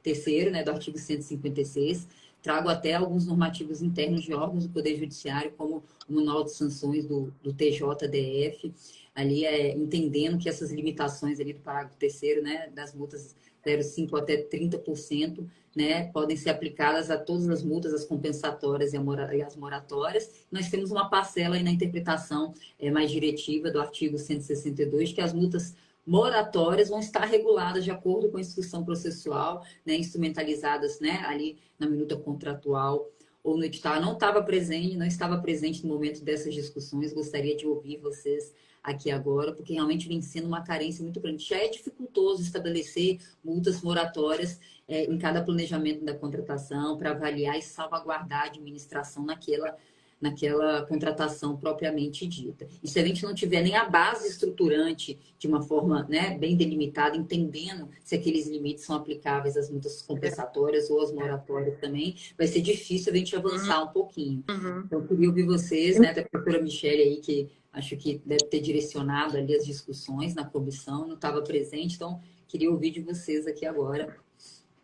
Speaker 1: 3º, né, do artigo 156. Trago até alguns normativos internos de órgãos do Poder Judiciário, como o Manual de Sanções do TJDF, ali entendendo que essas limitações ali do parágrafo 3º, né, das multas 0,5% até 30%, né, podem ser aplicadas a todas as multas, as compensatórias e as moratórias. Nós temos uma parcela aí na interpretação mais diretiva do artigo 162, que as multas moratórias vão estar reguladas de acordo com a instrução processual, né, instrumentalizadas, né, ali na minuta contratual ou no edital. Não estava presente no momento dessas discussões, gostaria de ouvir vocês aqui agora, porque realmente vem sendo uma carência muito grande. Já é dificultoso estabelecer multas moratórias em cada planejamento da contratação para avaliar e salvaguardar a administração naquela contratação propriamente dita. E se a gente não tiver nem a base estruturante de uma forma, né, bem delimitada, entendendo se aqueles limites são aplicáveis às multas compensatórias ou às moratórias também, vai ser difícil a gente avançar um pouquinho. Então, eu queria ouvir vocês, né, da professora Michele aí, que acho que deve ter direcionado ali as discussões na comissão, não estava presente, então queria ouvir de vocês aqui agora.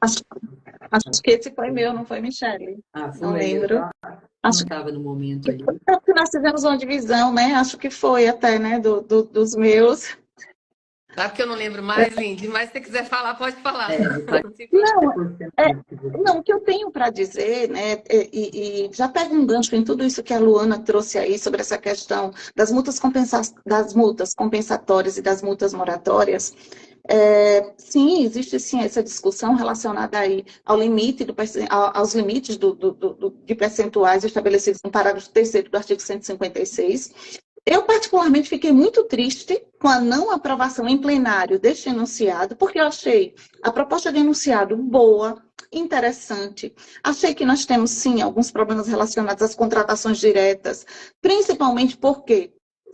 Speaker 3: Acho que esse foi meu, não foi, Michele?
Speaker 1: Foi,
Speaker 3: não lembro.
Speaker 1: Acho que estava no momento ali.
Speaker 3: Porque nós tivemos uma divisão, né? Acho que foi até, né, dos meus.
Speaker 2: Sabe que eu não lembro mais, Lindy, mas se você quiser falar, pode falar.
Speaker 3: Não, o que eu tenho para dizer, né, e já pega um gancho em tudo isso que a Luana trouxe aí sobre essa questão das multas compensatórias e das multas moratórias. Sim, existe sim essa discussão relacionada aí aos limites de percentuais estabelecidos no parágrafo 3º do artigo 156. Eu, particularmente, fiquei muito triste com a não aprovação em plenário deste enunciado, porque eu achei a proposta de enunciado boa, interessante. Achei que nós temos, sim, alguns problemas relacionados às contratações diretas, principalmente porque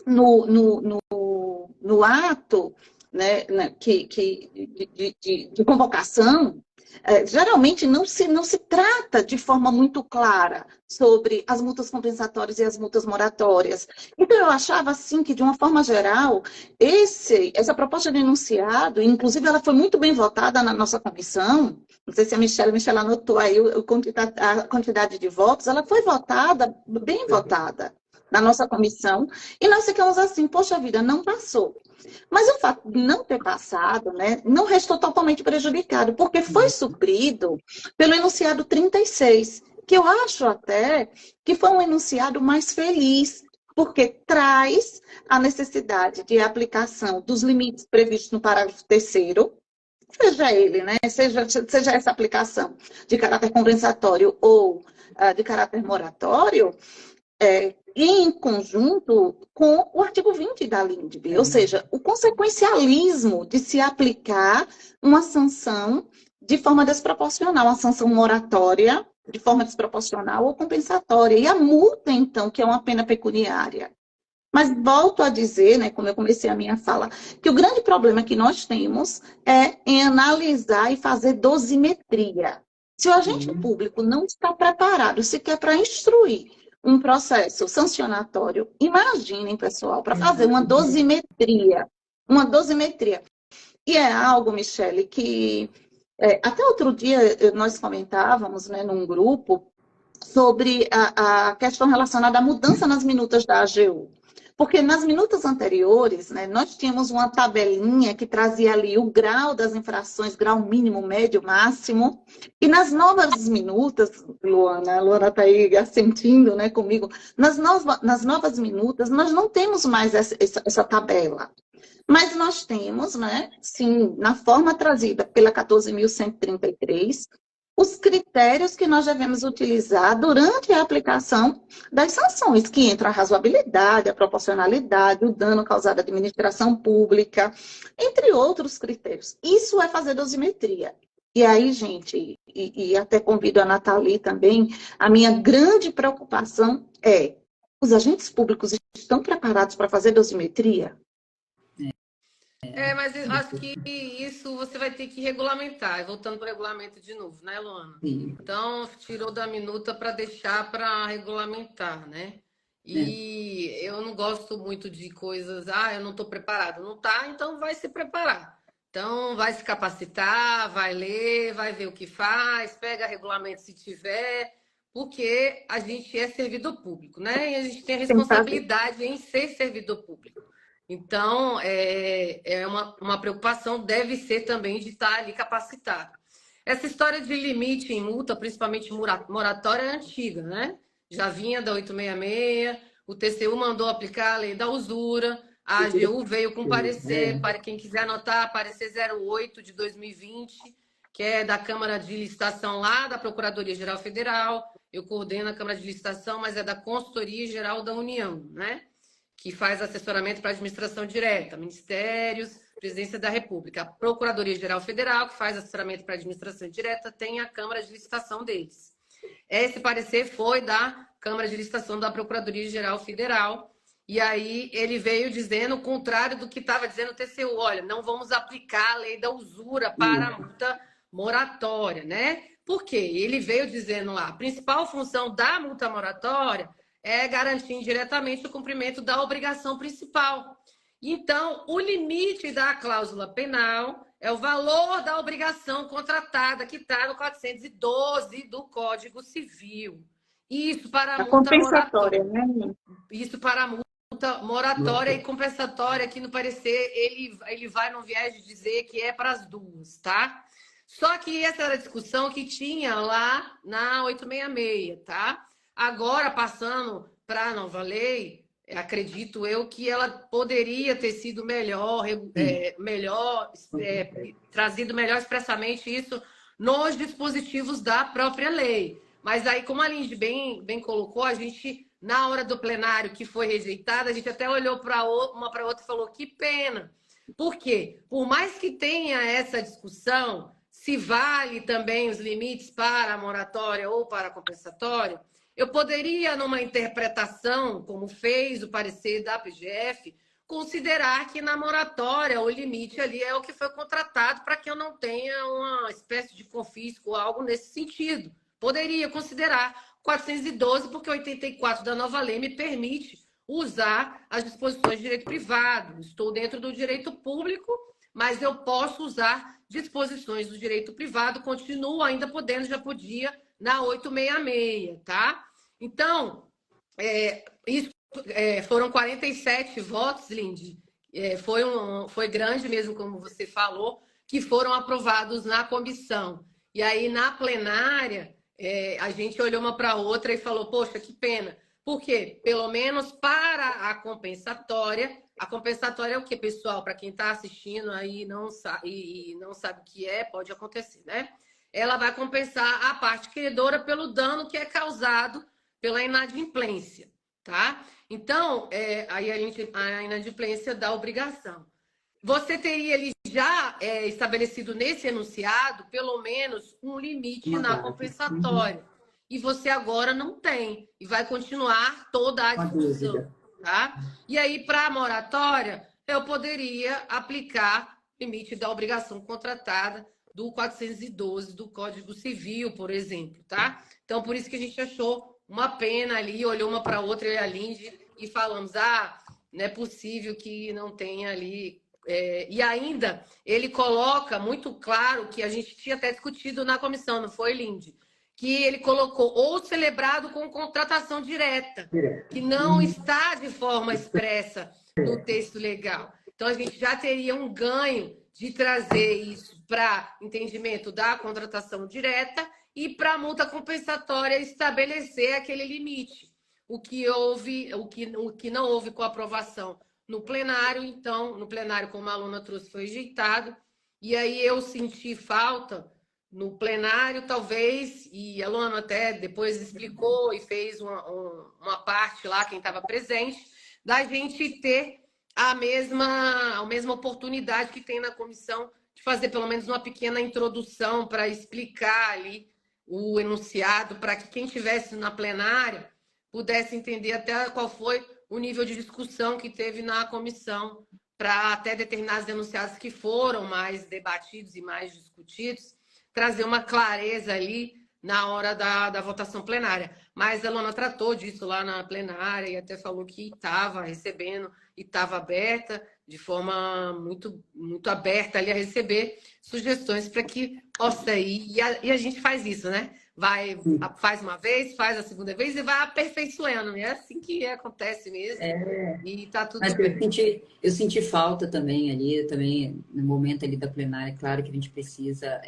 Speaker 3: no ato, né, de convocação, geralmente não se trata de forma muito clara sobre as multas compensatórias e as multas moratórias. Então, eu achava, assim, que, de uma forma geral, essa proposta de enunciado, inclusive, ela foi muito bem votada na nossa comissão. Não sei se a Michelle anotou aí a quantidade de votos, ela foi votada, bem votada, na nossa comissão, e nós ficamos assim, poxa vida, não passou. Mas o fato de não ter passado, né, não restou totalmente prejudicado, porque foi suprido pelo enunciado 36, que eu acho até que foi um enunciado mais feliz, porque traz a necessidade de aplicação dos limites previstos no parágrafo 3º, seja ele, né, seja essa aplicação de caráter compensatório ou de caráter moratório, em conjunto com o artigo 20 da LINDB, ou seja, o consequencialismo de se aplicar uma sanção de forma desproporcional, uma sanção moratória de forma desproporcional ou compensatória, e a multa, então, que é uma pena pecuniária. Mas volto a dizer, né, como eu comecei a minha fala, que o grande problema que nós temos é em analisar e fazer dosimetria. Se o agente público não está preparado sequer para instruir um processo sancionatório, imaginem, pessoal, para fazer uma dosimetria. Uma dosimetria. E é algo, Michele, que até outro dia nós comentávamos, né, num grupo sobre a questão relacionada à mudança nas minutas da AGU. Porque nas minutas anteriores, né, nós tínhamos uma tabelinha que trazia ali o grau das infrações, grau mínimo, médio, máximo. E nas novas minutas, a Luana está aí assentindo, né, comigo, nas novas minutas, nós não temos mais essa tabela. Mas nós temos, né, sim, na forma trazida pela 14.133, os critérios que nós devemos utilizar durante a aplicação das sanções, que entra a razoabilidade, a proporcionalidade, o dano causado à administração pública, entre outros critérios. Isso é fazer dosimetria. E aí, gente, e até convido a Nathalie também, a minha grande preocupação é: os agentes públicos estão preparados para fazer dosimetria?
Speaker 2: Mas eu acho que isso você vai ter que regulamentar. Voltando para o regulamento de novo, né, Luana?
Speaker 1: Sim.
Speaker 2: Então, tirou da minuta para deixar para regulamentar, né? E eu não gosto muito de coisas, eu não estou preparado. Não tá, então vai se preparar. Então, vai se capacitar, vai ler, vai ver o que faz, pega regulamento se tiver, porque a gente é servidor público, né? E a gente tem a responsabilidade em ser servidor público. Então, uma preocupação deve ser também de estar ali capacitado. Essa história de limite em multa, principalmente moratória, é antiga, né? Já vinha da 866, o TCU mandou aplicar a lei da usura, a AGU veio com parecer, para quem quiser anotar, parecer 08 de 2020, que é da Câmara de Licitação lá da Procuradoria-Geral Federal. Eu coordeno a Câmara de Licitação, mas é da Consultoria-Geral da União, né? Que faz assessoramento para a administração direta, ministérios, presidência da República. A Procuradoria-Geral Federal, que faz assessoramento para a administração direta, tem a Câmara de Licitação deles. Esse parecer foi da Câmara de Licitação da Procuradoria-Geral Federal, e aí ele veio dizendo o contrário do que estava dizendo o TCU. Olha, não vamos aplicar a lei da usura para a multa moratória, né? Por quê? Ele veio dizendo lá, a principal função da multa moratória é garantir indiretamente o cumprimento da obrigação principal. Então, o limite da cláusula penal é o valor da obrigação contratada, que está no 412 do Código Civil. Isso para a multa
Speaker 3: compensatória, né?
Speaker 2: Isso para a multa moratória e compensatória, aqui no parecer, ele vai no viés de dizer que é para as duas, tá? Só que essa era a discussão que tinha lá na 866, tá? Agora, passando para a nova lei, acredito eu que ela poderia ter sido trazido melhor expressamente isso nos dispositivos da própria lei. Mas aí, como a Lindy bem colocou, a gente, na hora do plenário que foi rejeitada, a gente até olhou para uma para outra e falou, que pena. Por quê? Por mais que tenha essa discussão, se vale também os limites para a moratória ou para a compensatória, eu poderia, numa interpretação, como fez o parecer da PGF, considerar que na moratória o limite ali é o que foi contratado para que eu não tenha uma espécie de confisco ou algo nesse sentido. Poderia considerar 412, porque 84 da nova lei me permite usar as disposições de direito privado. Estou dentro do direito público, mas eu posso usar disposições do direito privado, continuo ainda podendo, já podia na 866, tá? Então, isso foram 47 votos, Lindy. Foi grande mesmo, como você falou, que foram aprovados na comissão. E aí, na plenária, a gente olhou uma para a outra e falou, poxa, que pena. Por quê? Pelo menos para a compensatória é o quê, pessoal? Para quem está assistindo aí e não sabe o que pode acontecer, né? Ela vai compensar a parte credora pelo dano que é causado pela inadimplência, tá? Então, aí a inadimplência da obrigação. Você teria ali já estabelecido nesse enunciado, pelo menos, um limite na compensatória. E você agora não tem. E vai continuar toda a discussão, tá? E aí, para a moratória, eu poderia aplicar o limite da obrigação contratada do 412 do Código Civil, por exemplo, tá? Então, por isso que a gente achou uma pena ali, olhou uma para a outra, eu e a Lindy, e falamos, não é possível que não tenha ali... e ainda, ele coloca muito claro, que a gente tinha até discutido na comissão, não foi, Lindy? Que ele colocou ou celebrado com contratação direta, que não está de forma expressa no texto legal. Então, a gente já teria um ganho de trazer isso para entendimento da contratação direta e para a multa compensatória estabelecer aquele limite. O que não houve com a aprovação no plenário, então, no plenário, como a aluna trouxe, foi rejeitado. E aí eu senti falta no plenário, talvez, e a aluna até depois explicou e fez uma parte lá, quem estava presente, da gente ter a mesma oportunidade que tem na comissão de fazer pelo menos uma pequena introdução para explicar ali o enunciado, para que quem estivesse na plenária pudesse entender até qual foi o nível de discussão que teve na comissão, para até determinados enunciados que foram mais debatidos e mais discutidos, trazer uma clareza ali na hora da votação plenária. Mas a Lona tratou disso lá na plenária e até falou que estava recebendo e estava aberta, de forma muito, muito aberta ali a receber sugestões para que possa ir. E a gente faz isso, né? Faz uma vez, faz a segunda vez e vai aperfeiçoando. É assim que acontece mesmo. E está tudo bem.
Speaker 1: Eu senti falta também ali, também no momento ali da plenária. Claro que a gente precisa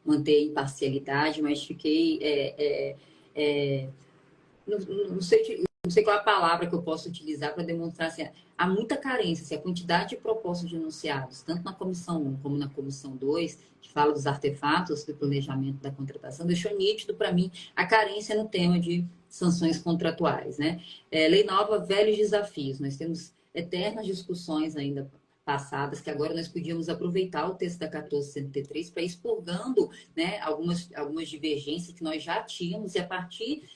Speaker 1: manter a imparcialidade, mas fiquei... não sei qual é a palavra que eu posso utilizar para demonstrar assim, há muita carência, assim, a quantidade de propostas de enunciados, tanto na comissão 1 como na comissão 2, que fala dos artefatos do planejamento da contratação, deixou nítido para mim a carência no tema de sanções contratuais, né? Lei nova, velhos desafios. Nós temos eternas discussões ainda passadas, que agora nós podíamos aproveitar o texto da 1473 para ir expurgando, né, algumas divergências que nós já tínhamos, e a partir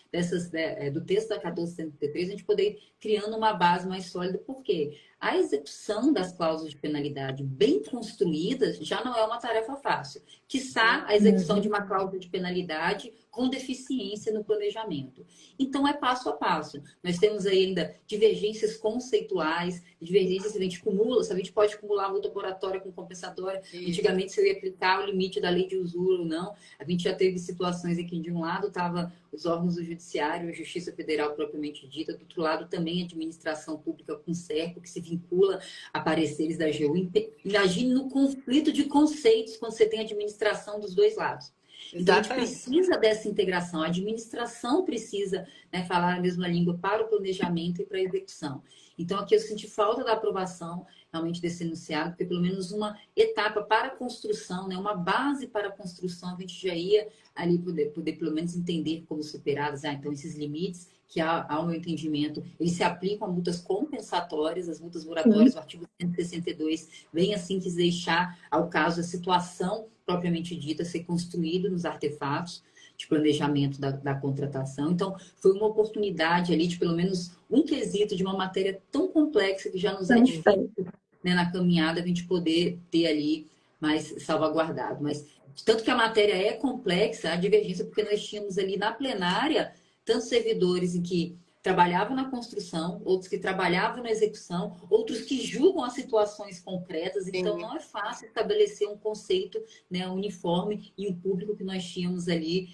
Speaker 1: do texto da 1473 a gente poder ir criando uma base mais sólida, porque a execução das cláusulas de penalidade bem construídas já não é uma tarefa fácil. Quiçá a execução de uma cláusula de penalidade com deficiência no planejamento. Então, é passo a passo. Nós temos ainda divergências conceituais, divergências se a gente pode acumular multa moratória com compensatória. Antigamente, se eu ia aplicar o limite da lei de usura ou não. A gente já teve situações aqui, de um lado estava os órgãos do judiciário, a Justiça Federal propriamente dita, do outro lado também a administração pública com cerco, que se vincula a pareceres da AGU. Imagine no conflito de conceitos quando você tem a administração dos dois lados. Então, a gente precisa dessa integração. A administração precisa, né, falar a mesma língua para o planejamento e para a execução. Então, aqui eu senti falta da aprovação realmente desse enunciado, porque pelo menos uma etapa para a construção, né, uma base para a construção, a gente já ia ali poder pelo menos entender como superados. Então, esses limites que, ao meu entendimento, eles se aplicam a multas compensatórias, as multas moratórias, o artigo 162 vem assim que deixar, ao caso, a situação propriamente dita ser construído nos artefatos. de planejamento da contratação. Então, foi uma oportunidade ali de pelo menos um quesito de uma matéria tão complexa que já nos é difícil, né, na caminhada, a gente poder ter ali mais salvaguardado. Mas, tanto que a matéria é complexa, a divergência, porque nós tínhamos ali na plenária tantos servidores em que trabalhavam na construção, outros que trabalhavam na execução, outros que julgam as situações concretas. Então, não é fácil estabelecer um conceito, né, uniforme e um público que nós tínhamos ali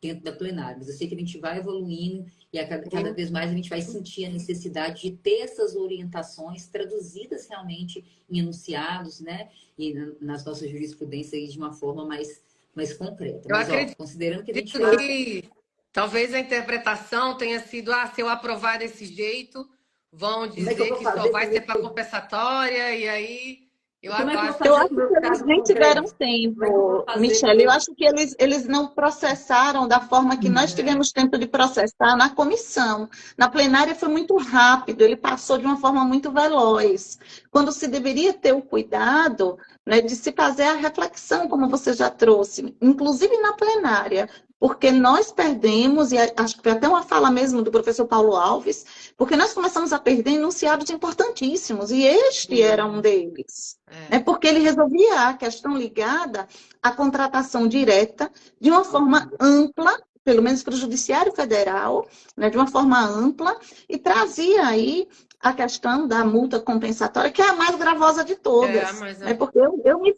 Speaker 1: dentro da plenária. Mas eu sei que a gente vai evoluindo e cada vez mais a gente vai sentir a necessidade de ter essas orientações traduzidas realmente em enunciados, né, e nas nossas jurisprudências de uma forma mais concreta.
Speaker 2: Eu acredito
Speaker 1: considerando que a gente
Speaker 2: que talvez a interpretação tenha sido, se eu aprovar desse jeito, vão dizer que só vai ser para compensatória, e aí eu acho
Speaker 3: que eles nem tiveram tempo, Michele. Eu acho que eles não processaram da forma que nós tivemos tempo de processar na comissão. Na plenária foi muito rápido, ele passou de uma forma muito veloz. Quando se deveria ter o cuidado, né, de se fazer a reflexão, como você já trouxe, inclusive na plenária. Porque nós perdemos, e acho que foi até uma fala mesmo do professor Paulo Alves, porque nós começamos a perder enunciados importantíssimos, e este era um deles. Porque ele resolvia a questão ligada à contratação direta de uma forma ampla, pelo menos para o Judiciário Federal, né, de uma forma ampla, e trazia aí a questão da multa compensatória, que é a mais gravosa de todas. Porque eu me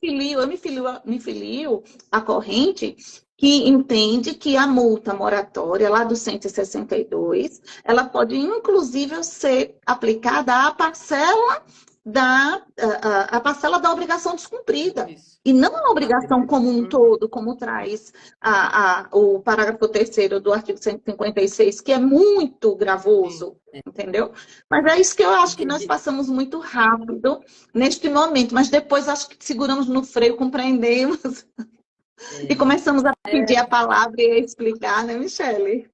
Speaker 3: filio à corrente que entende que a multa moratória, lá do 162, ela pode, inclusive, ser aplicada à parcela a parcela da obrigação descumprida. Isso. E não a obrigação como um todo, como traz o parágrafo 3º do artigo 156, que é muito gravoso, entendeu? Mas é isso que eu acho que nós passamos muito rápido neste momento, mas depois acho que seguramos no freio, compreendemos... E começamos a pedir a palavra e a explicar, né, Michele?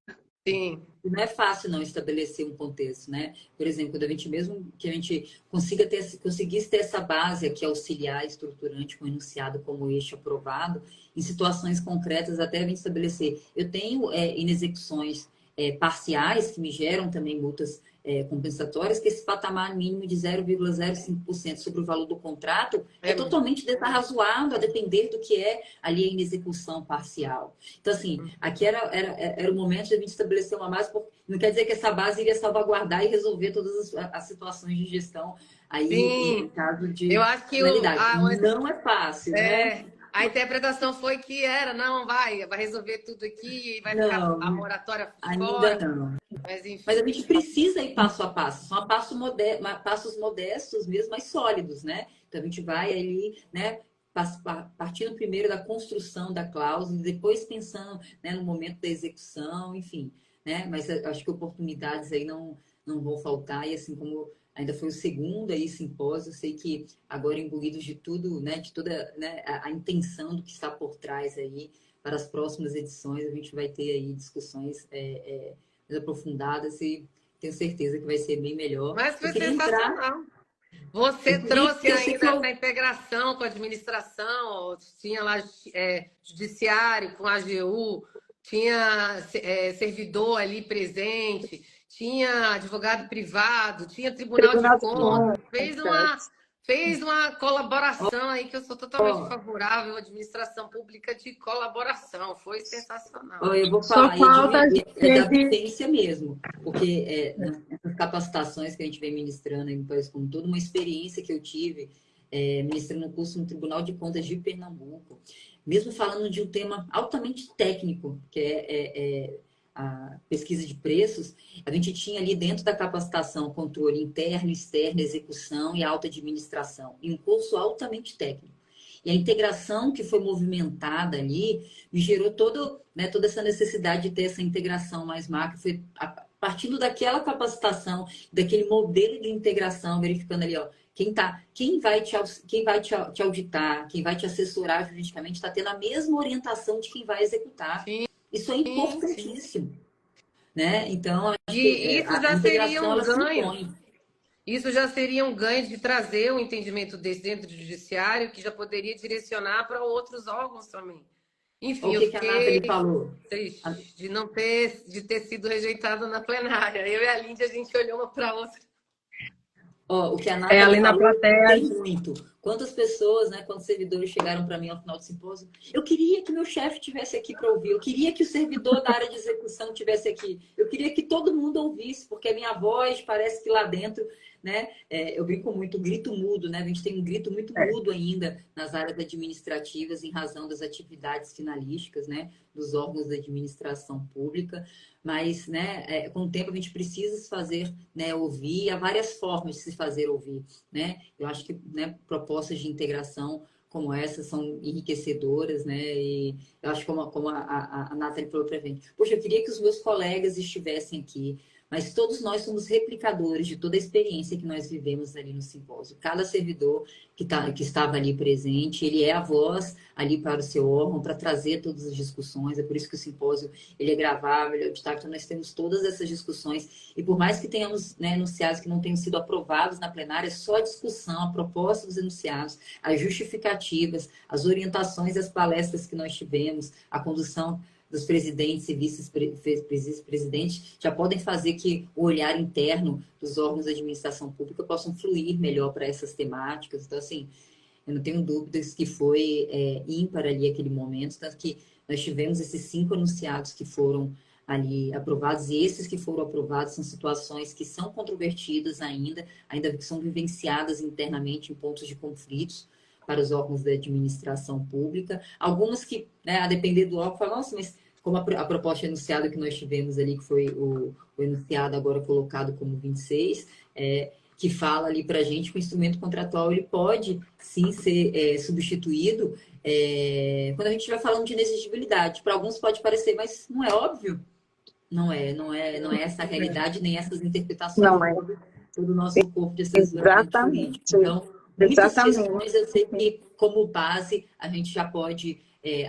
Speaker 2: Sim.
Speaker 1: Não é fácil não estabelecer um contexto, né? Por exemplo, quando a gente mesmo que a gente conseguisse ter essa base aqui auxiliar, estruturante, com um enunciado como este aprovado, em situações concretas até a gente estabelecer. Eu tenho inexecuções parciais que me geram também multas compensatórias, que esse patamar mínimo de 0,05% sobre o valor do contrato é totalmente desarrazoado, a depender do que é ali a inexecução parcial. Então, assim, aqui era o momento de a gente estabelecer uma base, não quer dizer que essa base iria salvaguardar e resolver todas as situações de gestão aí em caso de
Speaker 2: eu acho que
Speaker 1: não é fácil, né?
Speaker 2: A interpretação foi que não vai resolver tudo aqui, vai ficar a moratória fora.
Speaker 1: Ainda não. Mas a gente precisa ir passo a passo. São passos modestos mesmo, mas sólidos, né? Então a gente vai ali, né? Partindo primeiro da construção da cláusula, depois pensando, né, no momento da execução, enfim, né? Mas acho que oportunidades aí não vão faltar, e assim como ainda foi o segundo aí simpósio, eu sei que agora imbuídos de tudo, né, de toda, né, a intenção do que está por trás aí para as próximas edições, a gente vai ter aí discussões mais aprofundadas e tenho certeza que vai ser bem melhor.
Speaker 2: Mas foi sensacional. Você trouxe ainda essa integração com a administração, tinha lá judiciário com a AGU, tinha servidor ali presente, tinha advogado privado, tinha tribunal de contas, fez uma colaboração aí que eu sou totalmente favorável à administração pública de colaboração, foi sensacional.
Speaker 1: Eu vou falar da vivência mesmo, porque nessas capacitações que a gente vem ministrando em país como todo, uma experiência que eu tive ministrando um curso no Tribunal de Contas de Pernambuco, mesmo falando de um tema altamente técnico, que é a pesquisa de preços, a gente tinha ali dentro da capacitação controle interno, externo, execução e alta administração, e um curso altamente técnico. E a integração que foi movimentada ali me gerou toda essa necessidade de ter essa integração mais macro, foi partindo daquela capacitação, daquele modelo de integração, verificando ali, quem vai te auditar, quem vai te assessorar juridicamente, está tendo a mesma orientação de quem vai executar. Sim. Isso é importantíssimo, né? Então, acho que
Speaker 2: isso já seria um ganho. Isso já seria um ganho de trazer um entendimento desse dentro do judiciário, que já poderia direcionar para outros órgãos também. Enfim,
Speaker 1: O
Speaker 2: eu
Speaker 1: que que a Nathalie
Speaker 2: fiquei
Speaker 1: falou?
Speaker 2: triste de ter sido rejeitada na plenária. Eu e a Lindy, a gente olhou uma para outra.
Speaker 1: Ó, o que a
Speaker 4: É,
Speaker 1: Nathalie
Speaker 4: ali na
Speaker 1: falou
Speaker 4: plateia.
Speaker 1: tem muito. Quantas pessoas, né, quantos servidores chegaram para mim ao final do simpósio? Eu queria que meu chefe tivesse aqui para ouvir. Eu queria que o servidor da área de execução tivesse aqui. Eu queria que todo mundo ouvisse, porque a minha voz parece que lá dentro, né? Eu brinco muito, grito mudo, né? A gente tem um grito muito mudo ainda nas áreas administrativas em razão das atividades finalísticas, né? Dos órgãos da administração pública. Mas, né, com o tempo a gente precisa se fazer, né, ouvir. Há várias formas de se fazer ouvir, né? Eu acho que, né, propostas de integração como essa são enriquecedoras, né? E eu acho como a Nathalie falou para a gente, poxa, eu queria que os meus colegas estivessem aqui, mas todos nós somos replicadores de toda a experiência que nós vivemos ali no simpósio. Cada servidor que estava ali presente, ele é a voz ali para o seu órgão, para trazer todas as discussões. É por isso que o simpósio ele é gravável, ele é auditável, então nós temos todas essas discussões. E por mais que tenhamos, né, enunciados que não tenham sido aprovados na plenária, só a discussão, a proposta dos enunciados, as justificativas, as orientações e as palestras que nós tivemos, a condução dos presidentes e vice-presidentes já podem fazer que o olhar interno dos órgãos da administração pública possam fluir melhor para essas temáticas. Então, assim, eu não tenho dúvidas que foi ímpar ali aquele momento, tanto que nós tivemos esses 5 enunciados que foram ali aprovados, e esses que foram aprovados são situações que são controvertidas ainda que são vivenciadas internamente em pontos de conflitos para os órgãos da administração pública. Algumas que, né, a depender do órgão, falam, nossa, mas como a proposta enunciada que nós tivemos ali, que foi o enunciado agora colocado como 26, que fala ali para a gente que o instrumento contratual ele pode sim ser substituído quando a gente estiver falando de inexigibilidade. Para alguns pode parecer, mas não é óbvio. Não é essa a realidade, nem essas interpretações
Speaker 3: Não é.
Speaker 1: do nosso corpo de assessoramento
Speaker 3: Exatamente.
Speaker 1: jurídico. Então, muitas
Speaker 3: Exatamente.
Speaker 1: questões eu sei que, como base, a gente já pode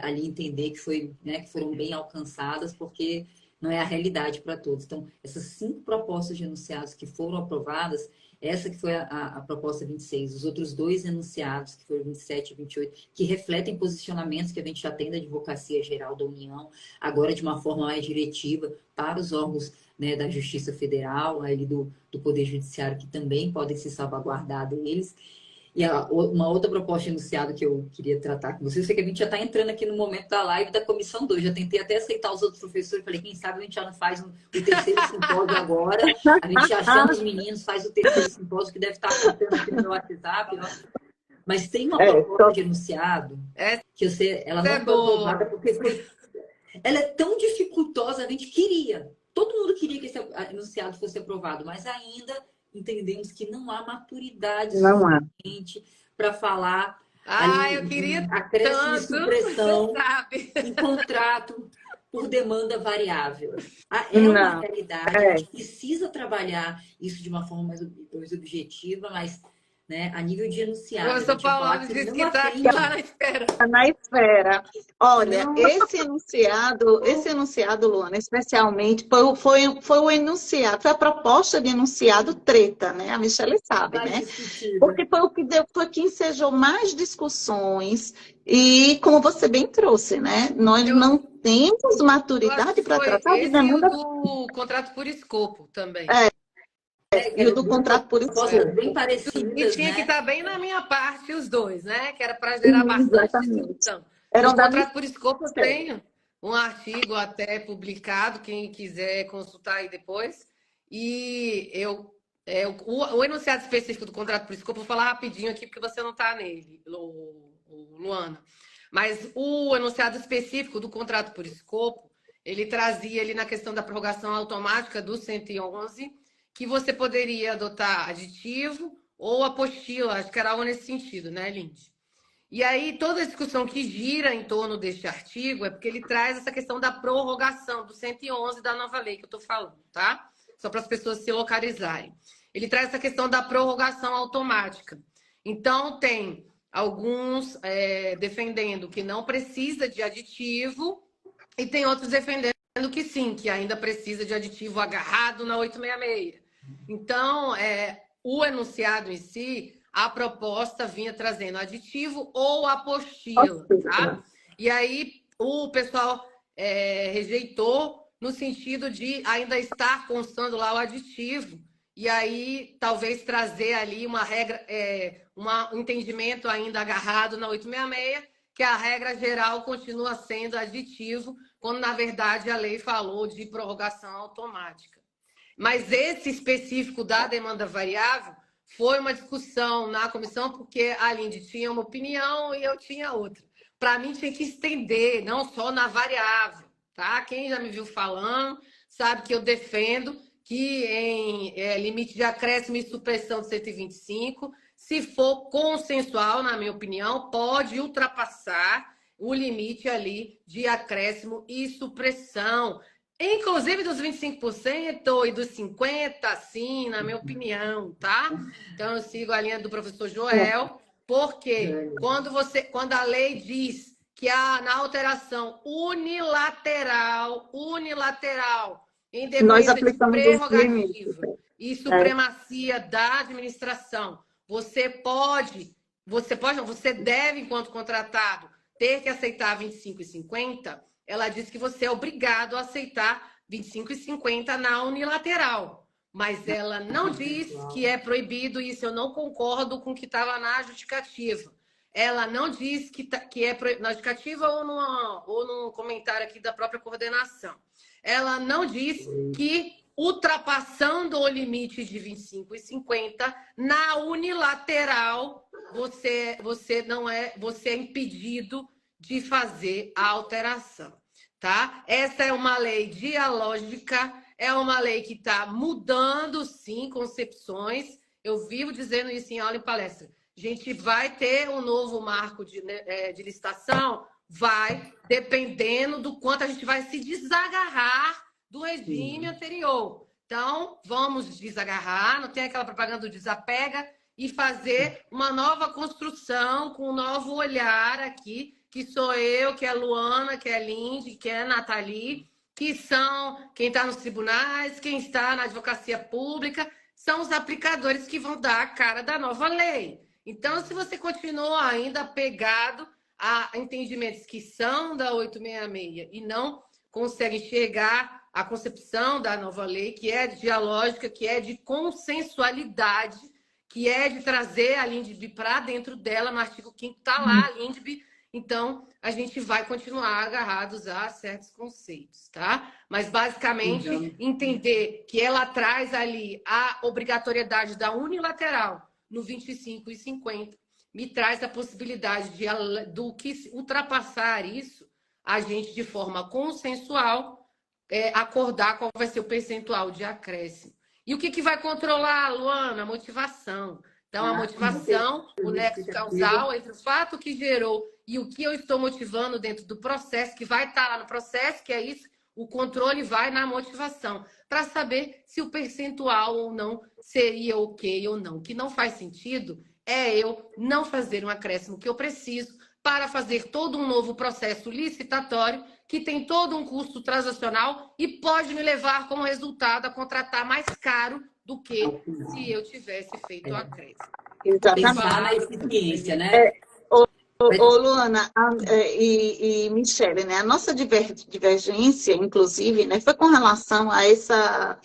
Speaker 1: ali entender que foi, né, que foram bem alcançadas, porque não é a realidade para todos. Então, essas 5 propostas de enunciados que foram aprovadas, essa que foi a proposta 26, os outros 2 enunciados, que foram 27 e 28, que refletem posicionamentos que a gente já tem da Advocacia Geral da União, agora de uma forma mais diretiva para os órgãos, né, da Justiça Federal, ali do Poder Judiciário, que também podem se salvaguardar deles. E uma outra proposta enunciada que eu queria tratar com vocês, é que a gente já está entrando aqui no momento da live da Comissão 2. Já tentei até aceitar os outros professores, falei, quem sabe a gente já não faz o terceiro simpósio agora. A gente já chama os meninos, faz o terceiro simpósio, que deve estar acontecendo aqui no meu WhatsApp. Mas tem uma proposta de enunciado que ela não foi aprovada porque ela é tão dificultosa, a gente queria. Todo mundo queria que esse enunciado fosse aprovado, mas ainda entendemos que não há maturidade suficiente para falar
Speaker 2: Eu queria
Speaker 1: acréscimo e supressão
Speaker 2: sabe?
Speaker 1: em contrato por demanda variável. É uma realidade, a gente precisa trabalhar isso de uma forma mais objetiva, mas, né, a nível de enunciado.
Speaker 2: Professor Paulo disse que está aqui lá na espera.
Speaker 3: Na espera. Olha, esse enunciado, Luana, especialmente, foi o enunciado, foi a proposta de enunciado treta, né? A Michelle sabe, né? Porque foi o que foi que ensejou mais discussões e, como você bem trouxe, né? Nós não temos maturidade para tratar de demanda.
Speaker 2: Do contrato por escopo também.
Speaker 3: E o do contrato por escopo.
Speaker 1: Bem parecidas,
Speaker 2: e tinha, né, que estar bem na minha parte os dois, né? Que era para gerar bastante discussão. O contrato por escopo eu tenho um artigo até publicado, quem quiser consultar aí depois. E o enunciado específico do contrato por escopo, eu vou falar rapidinho aqui, porque você não está nele, Luana. Mas o enunciado específico do contrato por escopo, ele trazia ali na questão da prorrogação automática do 111, que você poderia adotar aditivo ou apostila, acho que era algo nesse sentido, né, Lindy? E aí, toda a discussão que gira em torno deste artigo é porque ele traz essa questão da prorrogação do 111 da nova lei que eu estou falando, tá? Só para as pessoas se localizarem. Ele traz essa questão da prorrogação automática. Então, tem alguns defendendo que não precisa de aditivo e tem outros defendendo que sim, que ainda precisa de aditivo agarrado na 866. Então, o enunciado em si, a proposta vinha trazendo aditivo ou apostila, tá? E aí, o pessoal rejeitou no sentido de ainda estar constando lá o aditivo, e aí talvez trazer ali uma regra, um entendimento ainda agarrado na 866, que a regra geral continua sendo aditivo, quando na verdade a lei falou de prorrogação automática. Mas esse específico da demanda variável foi uma discussão na comissão, porque a Lindy tinha uma opinião e eu tinha outra. Para mim tinha que estender, não só na variável, tá? Quem já me viu falando sabe que eu defendo que em limite de acréscimo e supressão de 125, se for consensual, na minha opinião, pode ultrapassar o limite ali de acréscimo e supressão. Inclusive dos 25% e dos 50%, sim, na minha opinião, tá? Então, eu sigo a linha do professor Joel, porque quando a lei diz que na alteração unilateral, em decorrência de prerrogativa e supremacia da administração, você deve, enquanto contratado, ter que aceitar 25 e 50, ela diz que você é obrigado a aceitar 25 e 50 na unilateral. Mas ela não diz que é proibido, isso eu não concordo com o que estava na justificativa. Ela não diz que é proibido na justificativa ou no comentário aqui da própria coordenação. Ela não diz que, ultrapassando o limite de 25 e 50, na unilateral, você é impedido de fazer a alteração, tá? Essa é uma lei dialógica, é uma lei que está mudando, sim, concepções. Eu vivo dizendo isso em aula e palestra. A gente vai ter um novo marco de licitação? Vai, dependendo do quanto a gente vai se desagarrar do regime anterior. Então, vamos desagarrar, não tem aquela propaganda do desapega, e fazer uma nova construção com um novo olhar aqui, que sou eu, que é a Luana, que é a Lindy, que é a Nathalie, que são quem está nos tribunais, quem está na advocacia pública, são os aplicadores que vão dar a cara da nova lei. Então, se você continua ainda apegado a entendimentos que são da 866 e não consegue enxergar a concepção da nova lei, que é dialógica, que é de consensualidade, que é de trazer a LINDB para dentro dela, no artigo 5º está lá a LINDB, então a gente vai continuar agarrados a certos conceitos, tá? Mas basicamente entender que ela traz ali a obrigatoriedade da unilateral no 25 e 50, me traz a possibilidade do que ultrapassar isso, a gente de forma consensual acordar qual vai ser o percentual de acréscimo. E o que vai controlar, Luana? A motivação. Então, a motivação, o nexo causal entre o fato que gerou e o que eu estou motivando dentro do processo, que vai estar lá no processo, que é isso, o controle vai na motivação, para saber se o percentual ou não seria ok ou não. O que não faz sentido é eu não fazer um acréscimo que eu preciso para fazer todo um novo processo licitatório que tem todo um custo transacional e pode me levar como resultado a contratar mais caro do que se eu tivesse feito o acréscimo.
Speaker 1: Pensar na eficiência, né?
Speaker 3: Ô, Luana e Michele, né? A nossa divergência, inclusive, né, foi com relação a essa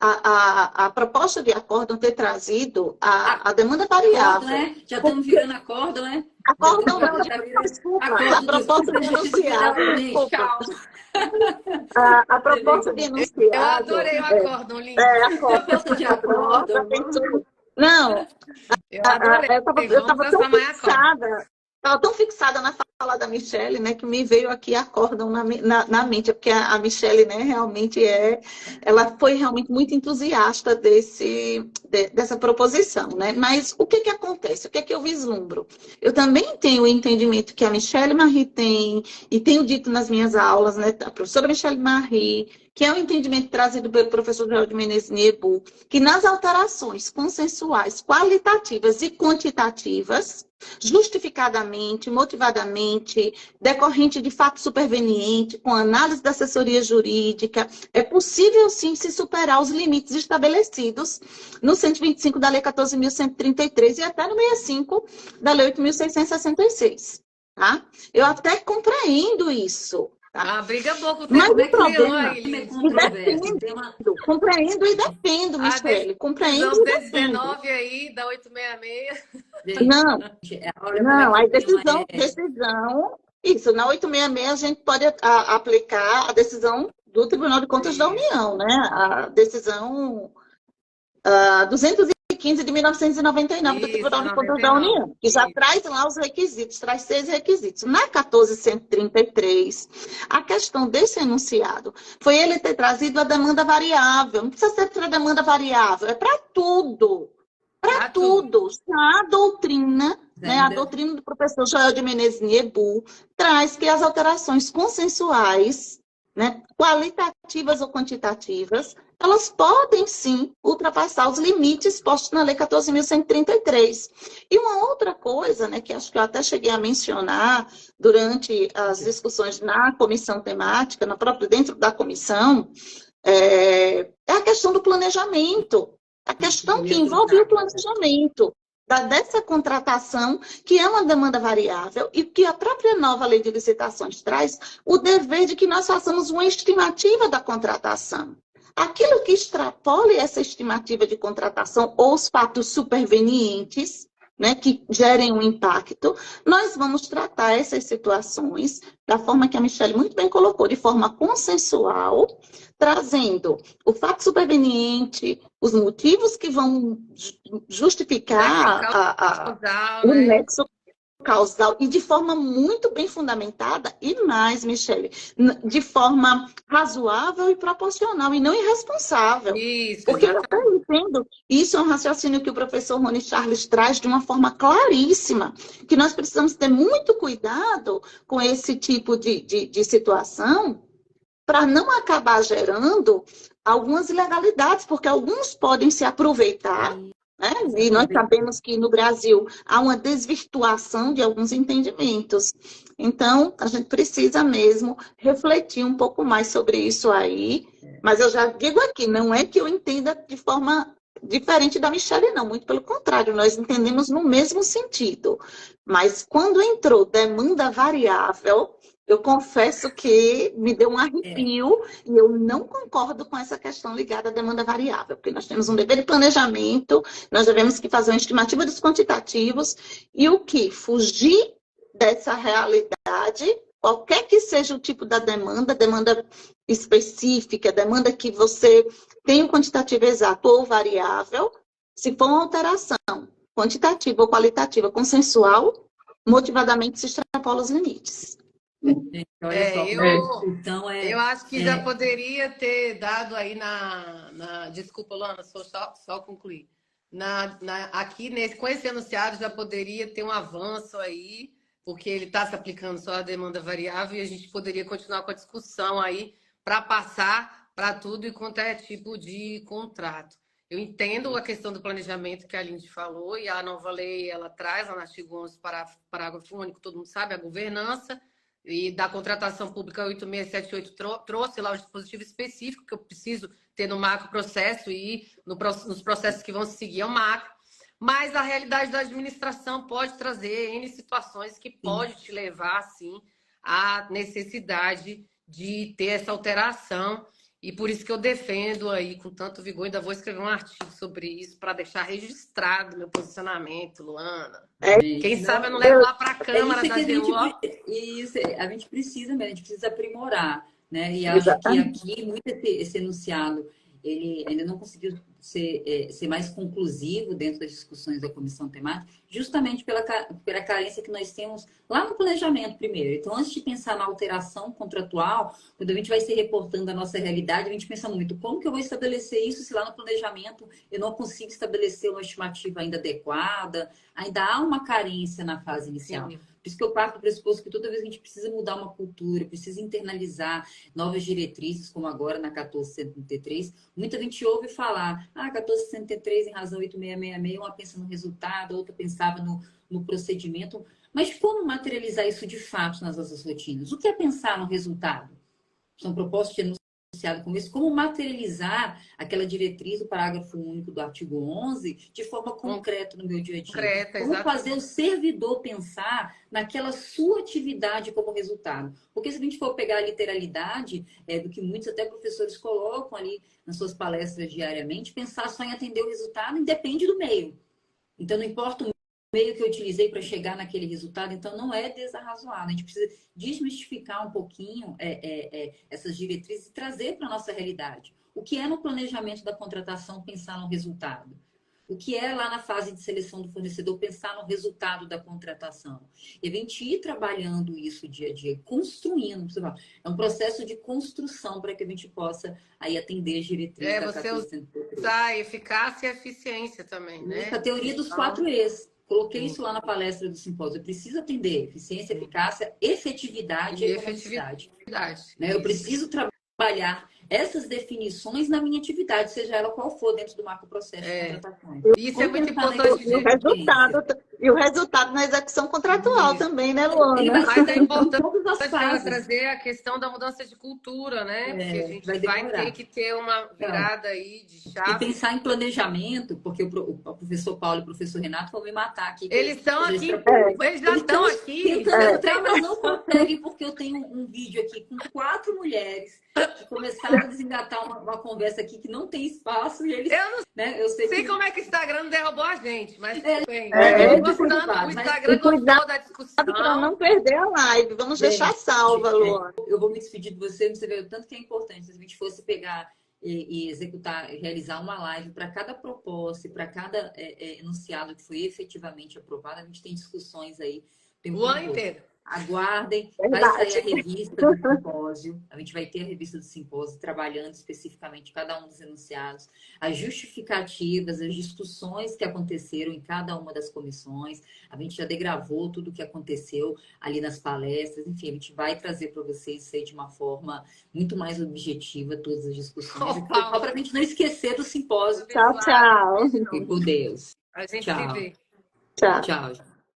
Speaker 3: a proposta de acórdão ter trazido a demanda variável.
Speaker 1: Né? Já estamos virando acórdão, né?
Speaker 3: Acórdão não, desculpa. A proposta de enunciado. A proposta de enunciado.
Speaker 2: Eu adorei o acórdão, lindo.
Speaker 3: A proposta de acórdão. Não, eu estava tão fixada. Estava tão fixada na fala da Michele, né, que me veio aqui acórdão na mente, porque a Michele, né, realmente ela foi realmente muito entusiasta dessa proposição, né? Mas o que acontece? O que eu vislumbro? Eu também tenho o entendimento que a Michele Marie tem, e tenho dito nas minhas aulas, né, a professora Michele Marie, que é o entendimento trazido pelo professor Joel de Menezes Niebu, que nas alterações consensuais, qualitativas e quantitativas, justificadamente, motivadamente, decorrente de fato superveniente, com análise da assessoria jurídica, é possível sim se superar os limites estabelecidos no 125 da Lei 14.133 e até no 65 da Lei 8.666. tá? Eu até compreendo isso, tá?
Speaker 2: Ah, briga boa com o
Speaker 3: Mas
Speaker 2: tempo,
Speaker 3: o problema,
Speaker 2: aí,
Speaker 3: compreendo e defendo,
Speaker 2: a
Speaker 3: Michele, compreendo
Speaker 2: decisão
Speaker 3: e defendo.
Speaker 2: 219 aí, da 866.
Speaker 3: Não,
Speaker 1: Olha como é
Speaker 3: não,
Speaker 1: que
Speaker 3: a
Speaker 1: o tema
Speaker 3: decisão, isso, na 866 a gente pode aplicar a decisão do Tribunal de Contas da União, né? A decisão 215 de 1999 do
Speaker 2: Isso,
Speaker 3: Tribunal de Contas da
Speaker 2: 99.
Speaker 3: União, que já
Speaker 2: Isso.
Speaker 3: traz lá os requisitos, traz 6 requisitos. Na 1433, a questão desse enunciado foi ele ter trazido a demanda variável. Não precisa ser para demanda variável, é para tudo. Para tudo. A doutrina, né, a doutrina do professor Joel de Menezes Niebu, traz que as alterações consensuais, né, qualitativas ou quantitativas, elas podem, sim, ultrapassar os limites postos na Lei 14.133. E uma outra coisa, né, que acho que eu até cheguei a mencionar durante as discussões na comissão temática, dentro da comissão, é a questão do planejamento. A questão que envolve o planejamento dessa contratação, que é uma demanda variável, e que a própria nova lei de licitações traz o dever de que nós façamos uma estimativa da contratação. Aquilo que extrapole essa estimativa de contratação ou os fatos supervenientes, né, que gerem um impacto, nós vamos tratar essas situações da forma que a Michele muito bem colocou, de forma consensual, trazendo o fato superveniente, os motivos que vão justificar o nexo causal e de forma muito bem fundamentada e mais, Michele, de forma razoável e proporcional e não irresponsável.
Speaker 2: Isso,
Speaker 3: porque eu até entendo, isso é um raciocínio que o professor Rony Charles traz de uma forma claríssima, que nós precisamos ter muito cuidado com esse tipo de situação para não acabar gerando algumas ilegalidades, porque alguns podem se aproveitar, né? E nós sabemos que no Brasil há uma desvirtuação de alguns entendimentos. Então, a gente precisa mesmo refletir um pouco mais sobre isso aí. Mas eu já digo aqui, não é que eu entenda de forma diferente da Michele, não. Muito pelo contrário, nós entendemos no mesmo sentido. Mas quando entrou demanda variável, eu confesso que me deu um arrepio e eu não concordo com essa questão ligada à demanda variável, porque nós temos um dever de planejamento, nós devemos que fazer uma estimativa dos quantitativos e o que fugir dessa realidade, qualquer que seja o tipo da demanda específica, demanda que você tem um quantitativo exato ou variável, se for uma alteração quantitativa ou qualitativa consensual, motivadamente se extrapola os limites.
Speaker 1: Olha só,
Speaker 2: eu acho que já poderia ter dado aí desculpa, Luana, só concluir. Aqui, com esse enunciado, já poderia ter um avanço aí, porque ele está se aplicando só a demanda variável e a gente poderia continuar com a discussão aí para passar para tudo e quanto é tipo de contrato. Eu entendo a questão do planejamento que a Lindy falou e a nova lei, ela traz lá no artigo 11, parágrafo único, todo mundo sabe, a governança, e da contratação pública 8678 trouxe lá o dispositivo específico que eu preciso ter no macro processo e nos processos que vão se seguir ao macro. Mas a realidade da administração pode trazer N situações que pode te levar, assim, à necessidade de ter essa alteração. E por isso que eu defendo aí com tanto vigor, ainda vou escrever um artigo sobre isso para deixar registrado meu posicionamento, Luana. Quem sabe eu não levo lá para a Câmara da AGU.
Speaker 1: Isso, a gente precisa mesmo, a gente precisa aprimorar, né? E acho que aqui muito esse enunciado, ele ainda não conseguiu ser mais conclusivo dentro das discussões da comissão temática, justamente pela carência que nós temos lá no planejamento primeiro. Então, antes de pensar na alteração contratual, quando a gente vai se reportando a nossa realidade, a gente pensa muito, como que eu vou estabelecer isso se lá no planejamento eu não consigo estabelecer uma estimativa ainda adequada, ainda há uma carência na fase inicial. Sim. Por isso que eu parto do pressuposto que toda vez a gente precisa mudar uma cultura, precisa internalizar novas diretrizes, como agora na 1433. Muita gente ouve falar, 1463 em razão 8666, uma pensa no resultado, a outra pensava no procedimento. Mas como materializar isso de fato nas nossas rotinas? O que é pensar no resultado? São propostas de enunciado como esse, como materializar aquela diretriz do parágrafo único do artigo 11 de forma concreta no meu dia a dia.
Speaker 2: Concreta,
Speaker 1: como
Speaker 2: exatamente.
Speaker 1: fazer o servidor pensar naquela sua atividade como resultado. Porque se a gente for pegar a literalidade do que muitos até professores colocam ali nas suas palestras diariamente, pensar só em atender o resultado independe do meio. Então, não importa o meio que eu utilizei para chegar naquele resultado, então não é desarrazoado. A gente precisa desmistificar um pouquinho essas diretrizes e trazer para a nossa realidade. O que é no planejamento da contratação pensar no resultado? O que é lá na fase de seleção do fornecedor pensar no resultado da contratação? E a gente ir trabalhando isso dia a dia, construindo. É um processo de construção para que a gente possa aí atender as diretrizes da
Speaker 2: Você
Speaker 1: 1403.
Speaker 2: usar eficácia e eficiência também, né?
Speaker 1: A teoria dos 4 E's. Coloquei isso lá na palestra do simpósio. Eu preciso atender eficiência, eficácia, efetividade e economicidade. Né? Eu preciso trabalhar essas definições na minha atividade, seja ela qual for, dentro do marco processo de contratações.
Speaker 2: Isso é muito importante.
Speaker 3: E o resultado na execução contratual também, né, Luana?
Speaker 2: Mas é importante trazer a questão da mudança de cultura, né? Porque a gente vai ter que ter uma virada aí de chave.
Speaker 1: E pensar em planejamento, porque o professor Paulo e o professor Renato vão me matar aqui.
Speaker 2: Eles estão aqui, eles já estão aqui.
Speaker 1: Mas não conseguem, porque eu tenho um vídeo aqui com 4 mulheres que começaram a desengatar uma conversa aqui que não tem espaço. E eles,
Speaker 2: eu sei como é que o Instagram derrubou a gente, mas tudo bem.
Speaker 3: O
Speaker 2: Instagram gostou da discussão.
Speaker 3: Para não perder a live. Vamos deixar salva, Luana.
Speaker 1: Eu vou me despedir de você vê o tanto que é importante. Se a gente fosse pegar e executar, realizar uma live para cada proposta e para cada enunciado que foi efetivamente aprovado, a gente tem discussões aí
Speaker 2: o ano inteiro.
Speaker 1: Aguardem, vai sair a revista do simpósio, a gente vai ter a revista do simpósio trabalhando especificamente cada um dos enunciados, as justificativas, as discussões que aconteceram em cada uma das comissões, a gente já degravou tudo o que aconteceu ali nas palestras, enfim, a gente vai trazer para vocês isso aí de uma forma muito mais objetiva, todas as discussões, só para a gente não esquecer do simpósio.
Speaker 3: Tchau, tchau.
Speaker 1: E por Deus.
Speaker 2: A gente se vê.
Speaker 3: Tchau.
Speaker 1: Tchau.